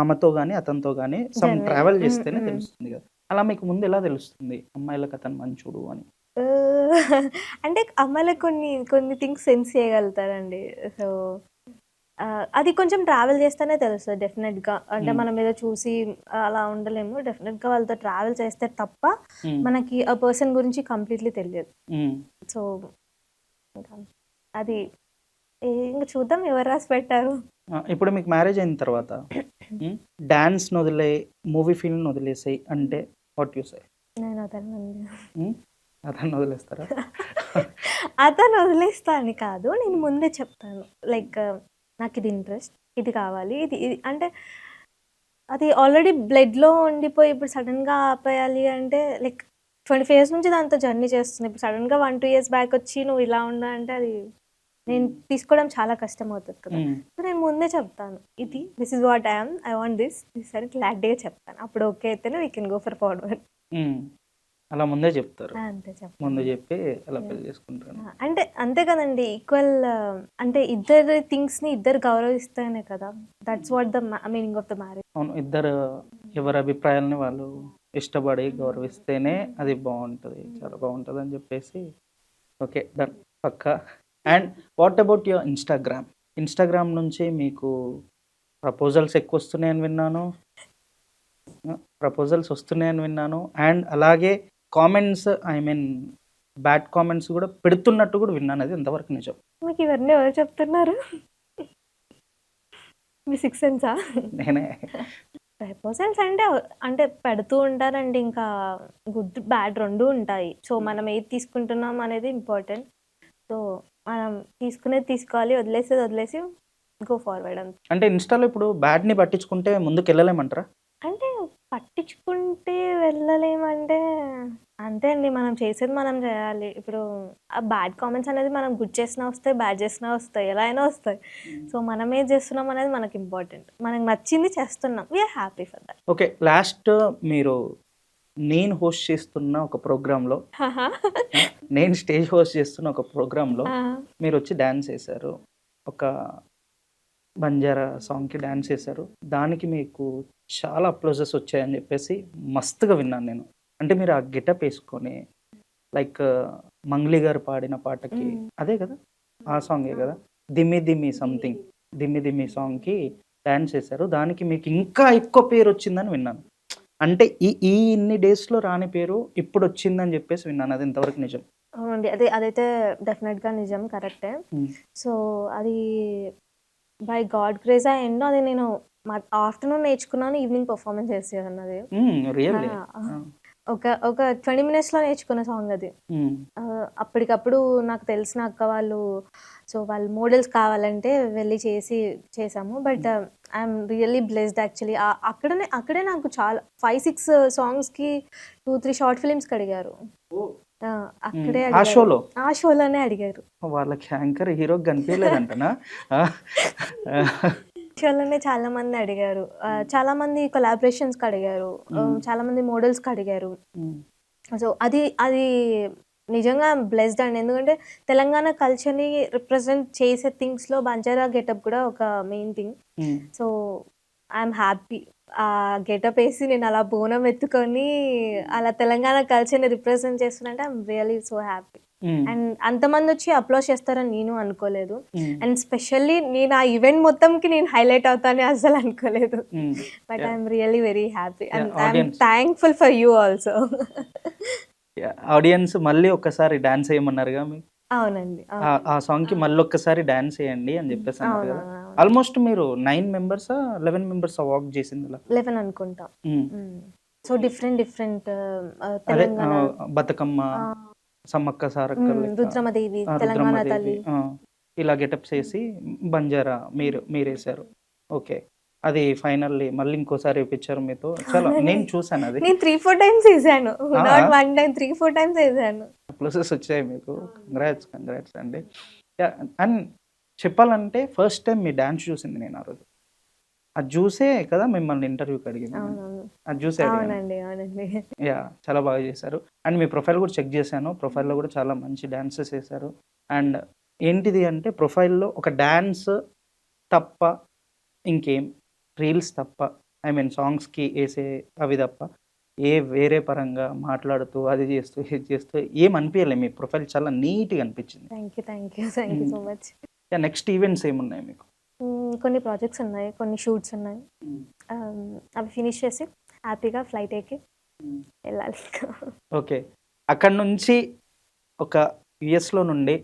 ఆమెతో కానీ అతనితో కానీ సమ్ ట్రావెల్ చేస్తేనే తెలుస్తుంది కదా. అలా మీకు ముందు ఎలా తెలుస్తుంది అమ్మాయిలకు అతను మంచోడు అని? అంటే అమ్మాయిలకు కొన్ని థింగ్స్ సెన్స్ చేయగలుగుతారండి. సో అది కొంచెం ట్రావెల్ చేస్తేనే తెలుస్తుంది డెఫినెట్గా. అంటే మనం ఏదో చూసి అలా ఉండలేము, డెఫినెట్గా వాళ్ళతో ట్రావెల్ చేస్తే తప్ప మనకి ఆ పర్సన్ గురించి కంప్లీట్లీ తెలియదు. సో అది ఇంకా చూద్దాం ఎవరు రాసి పెట్టారు. ఇప్పుడు మీకు మ్యారేజ్ అయిన తర్వాత డాన్స్ వదిలే మూవీ ఫీల్డ్ వదిలేసాయి అంటే వాట్ యు సే? నేను అతను అతను వదిలేస్తారా? అతను వదిలేస్తా అని కాదు, నేను ముందే చెప్తాను, లైక్ నాకు ఇది ఇంట్రెస్ట్, ఇది కావాలి, ఇది అంటే అది ఆల్రెడీ బ్లడ్లో ఉండిపోయి ఇప్పుడు సడన్గా ఆపేయాలి అంటే లైక్ 25 years నుంచి దాంతో జర్నీ చేస్తుంది. ఇప్పుడు సడన్గా 1-2 years బ్యాక్ వచ్చి నువ్వు ఇలా ఉన్నా అంటే అది నేను తీసుకోవడం చాలా కష్టం అవుతుంది కదా. సో నేను ముందే చెప్తాను, ఇది this is what I want this అని క్లారిటీగా చెప్తాను. అప్పుడు ఓకే అయితేనే we can go for forward. అలా ముందే చెప్తారు? అంతే, ముందే చెప్పి అలా పెళ్లి చేసుకుంటారు అంటే అంతే కదండి. ఈక్వల్ అంటే ఇద్దరు థింగ్స్ని ఇద్దరు గౌరవిస్తేనే కదా, that's what the meaning of the marriage. అవును, ఇద్దరు ఎవరి అభిప్రాయాలని వాళ్ళు ఇష్టపడి గౌరవిస్తేనే అది బాగుంటుంది, చాలా బాగుంటుంది అని చెప్పేసి. ఓకే, డన్, పక్కా. And what about your Instagram నుంచి మీకు ప్రపోజల్స్ ఎక్కువ వస్తున్నాయని విన్నాను. అండ్ అలాగే comments, I mean bad comments కూడా పెడుతున్నట్టు కూడా విన్నాను. అది ఎంతవరకు నిజం? మీకు ఇవన్నీ ఎవరు చెప్తున్నారు? మీ 6 సెన్సా? నేనే. ప్రపోజల్స్ అంటే పెడుతూ ఉంటారండి, ఇంకా గుడ్ బ్యాడ్ రెండు ఉంటాయి. సో మనం ఏది తీసుకుంటున్నాం అనేది ఇంపార్టెంట్. సో మనం తీసుకునేది తీసుకోవాలి, వదిలేసి గో ఫార్వర్డ్ అంతే. అంటే ఇన్స్టాలో ఇప్పుడు బ్యాడ్ని పట్టించుకుంటే ముందుకు వెళ్ళలేమంటారా? అంటే పట్టించుకుంటే వెళ్ళలేమంటే అంతే అండి, మనం చేసేది మనం చేయాలి. ఇప్పుడు ఆ బ్యాడ్ కామెంట్స్ అనేది మనం గుడ్ చేసినా వస్తాయి, బ్యాడ్ చేసినా వస్తాయి, ఎలా అయినా వస్తాయి. సో మనం ఏం చేస్తున్నాం అనేది మనకి ఇంపార్టెంట్, మనకు నచ్చింది చేస్తున్నాం, we are happy for that. Okay, last మీరు నేను హోస్ట్ చేస్తున్న ఒక ప్రోగ్రాంలో నేను స్టేజ్ హోస్ట్ చేస్తున్న ఒక ప్రోగ్రాంలో మీరు వచ్చి డాన్స్ చేశారు. ఒక బంజారా సాంగ్‌కి డాన్స్ చేశారు. దానికి మీకు చాలా అప్లోజెస్ వచ్చాయని చెప్పేసి మస్తుగా విన్నాను నేను. అంటే మీరు ఆ గెటప్ ఏసుకొని లైక్ మంగ్లీ గారు పాడిన పాటకి అదే కదా! ఆ సాంగే కదా! 'దిమ్మి దిమ్మి సంథింగ్' 'దిమ్మి దిమ్మి' సాంగ్‌కి డాన్స్ చేశారు. దానికి మీకు ఇంకా ఎక్కువ పేరొచ్చిందని విన్నాను. అంటే ఈ ఈ ఇన్ని డేస్‌లో రాని పేరు ఇప్పుడొచ్చిందని చెప్పేసి విన్నాను. అది ఎంతవరకు నిజం? అవునండి. అదైతే డెఫినెట్‌గా నిజం. కరెక్టే. హ్మ్. సో, అది బై గాడ్ గ్రేస్ ఎన్నో అది నేను ఆఫ్టర్‌నూన్ నేర్చుకున్నాను. ఈవినింగ్ పెర్ఫార్మన్స్ చేసేదాన్నది. రియల్లీ. ఆ! ఒక 20 మినిట్స్‌లో నేర్చుకున్న సాంగ్ అది. హ్మ్. అప్పటికప్పుడు నాకు తెలిసిన అక్క వాళ్ళు సో, వాళ్ళు మోడల్స్ కావాలంటే వెళ్ళి చేసాము. But I'm really blessed actually. అక్కడే నాకు చాలా 5, 6 సాంగ్స్‌కి 2, 3 షార్ట్ ఫిల్మ్స్‌కి అడిగారు. ఆ! అక్కడే ఆ అడిగారు. షోలో? ఆ షోలోనే అడిగారు. వాళ్ళకి యాంకర్ హీరోకి కనిపియలేదంటనా? ఆ! షోలోనే చాలామంది అడిగారు. చాలామంది కొలాబరేషన్స్‌కి అడిగారు. చాలామంది మోడల్స్‌కి అడిగారు. హ్మ్. సో, అది నిజంగా బ్లెస్డ్ అండి. ఎందుకంటే తెలంగాణ కల్చర్‌ని రిప్రజెంట్ చేసే థింగ్స్‌లో బంజారా గెటప్ కూడా ఒక main thing. Hmm. So, I'm happy. ఆ గెటప్ ఏసి నేను అలా బోనం ఎత్తుకొని అలా తెలంగాణ కల్చర్‌ని రిప్రజెంట్ చేస్తున్నంటే I'm really so happy. Hmm. And అంతమందొచ్చి అప్లాస్ చేస్తారని నేను అనుకోలేదు. హ్మ్. అండ్ స్పెషల్లీ నేను ఆ ఈవెంట్ మొత్తంకి నేను హైలైట్ అవుతానని అస్సలు అనుకోలేదు. హ్మ్. But yeah! I'm really very happy. Yeah! And I'm audience thankful for you also. Audience మళ్ళీ ఒక్కసారి డాన్స్ ఎయమన్నారుగా మీకు? అవునండి. ఆ అవును. ఆ సాంగ్‌కి మళ్ళొక్కసారి డాన్స్ ఎయండి అని జెప్పేసి అన్నారు గదా! అవునవునవును. ఆల్‌మోస్ట్ మీరు 9 మెంబర్సా? 11 మెంబర్సా వాక్ జేసిందిలా? 11 అనుకుంటా. హ్మ్. హ్మ్. సో, డిఫరెంట్ అదే తెలంగాణ బతుకమ్మ, ఆహ్, సమ్మక్క సారక్క లెక్క, రుద్రమదేవి, తెలంగాణ రుద్రమ్మదేవి తల్లి. ఇలా గెటప్స్ ఏసి బంజారా మీరేశారు. ఓకే. అది ఫైనల్లీ మళ్ళీ ఇంకోసారి ఏపిచ్చారు మీతో. చాలా అవునండి. నేను చూసానది. నేను 3, 4 టైమ్స్ ఎసాను. ఆ! నాట్ ఆ! 1 టైమ్ 3, 4 టైమ్స్ ఎసాను. ప్లసెస్ వచ్చాయి మీకు. కంగ్రాట్స్ అండి. యాహ్! అండ్ చెప్పాలంటే ఫస్ట్ టైమ్ మీ డాన్స్ చూసింది నేను ఆ రోజు. అది జూసే కదా మిమ్మల్ని ఇంటర్వ్యూకి అడిగింది నేను. అవునవును. అది జూసే అడిగాను. అవునండి. అవునండి. యాహ్! చాలా బాగా చేశారు. అండ్ మీ ప్రొఫైల్ కూడా చెక్ చేశాను. ప్రొఫైల్‌లో కూడా చాలా మంచి డాన్సెస్ ఏశారు. అండ్ ఏంటిది అంటే ప్రొఫైల్‌లో ఒక డాన్స్ తప్ప ఇంకేం రీల్స్ తప్ప ఐ మీన్ సాంగ్స్‌కి ఏసే అవి తప్ప వేరే పరంగా మాట్లాడుతూ, అది చేస్తూ, ఇది చేస్తూ ఏం అనిపియలే. మీ ప్రొఫైల్ చాలా నీట్‌గా అనిపించింది. థాంక్ యూ హ్మ్. So much. Yeah! Next events ఏమున్నాయి మీకు? కొన్ని ప్రాజెక్ట్స్ ఉన్నాయి. కొన్ని షూట్స్ ఉన్నాయి. హ్మ్. అవి ఫినిష్ చేసి హ్యాపీగా ఫ్లైట్ ఎక్కి హ్మ్. ఎళ్ళాలి. ఓకే. అక్కడి నుంచి ఒక యూఎస్‌లో నుండి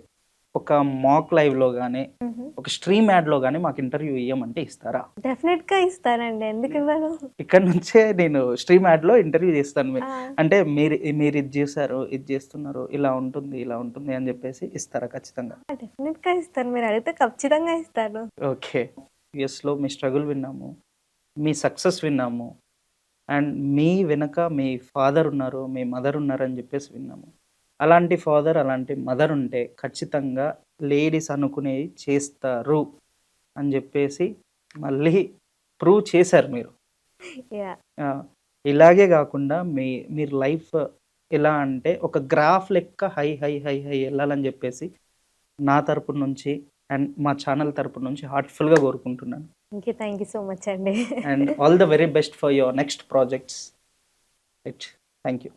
ఒక మాక్ లైవ్‌లో గాని, హుహు. ఒక స్ట్రీమ్ యాడ్‌లో గాని మాకు ఇంటర్వ్యూ ఇయ్యమంటే ఇస్తారా? డెఫినెట్‌గా ఇస్తానండి. ఎందుకివ్వను? ఇక్కడి నుంచే నేను స్ట్రీమ్ యాడ్‌లో ఇంటర్వ్యూ చేస్తాను. ఆ! అంటే మీరిది జేశారు, ఇది జేస్తున్నారు, ఇలా ఉంటుంది అని జెప్పేసి ఇస్తారా ఖచ్చితంగా? డెఫినెట్‌గా ఇస్తాను. మీరడిగితే ఖచ్చితంగా ఇస్తాను. ఓకే. యూఎస్‌లో మీ స్ట్రగుల్ విన్నాము. మీ సక్సెస్ విన్నాము. అండ్ మీ వెనక మీ ఫాదర్ ఉన్నారు, మీ మదర్ ఉన్నారని జెప్పేసి విన్నాము. అలాంటి ఫాదర్, అలాంటి మదర్ ఉంటే ఖచ్చితంగా లేడీస్ అనుకునేవి చేస్తారు అని జెప్పేసి మళ్ళీ ప్రూవ్ చేశారు మీరు. యాహ్! ఆ! ఇలాగే గాకుండా మీరు లైఫ్ ఎలా అంటే ఒక గ్రాఫ్ లెక్క హై ఎళ్ళాలని జెప్పేసి నా తరపు నుంచి అండ్ మా ఛానల్ తరపు నుంచి హార్ట్‌ఫుల్‌గా కోరుకుంటున్నాను. థాంక్ యూ సో మచ్ అండి. And all the very best for your next projects. Right. Thank you.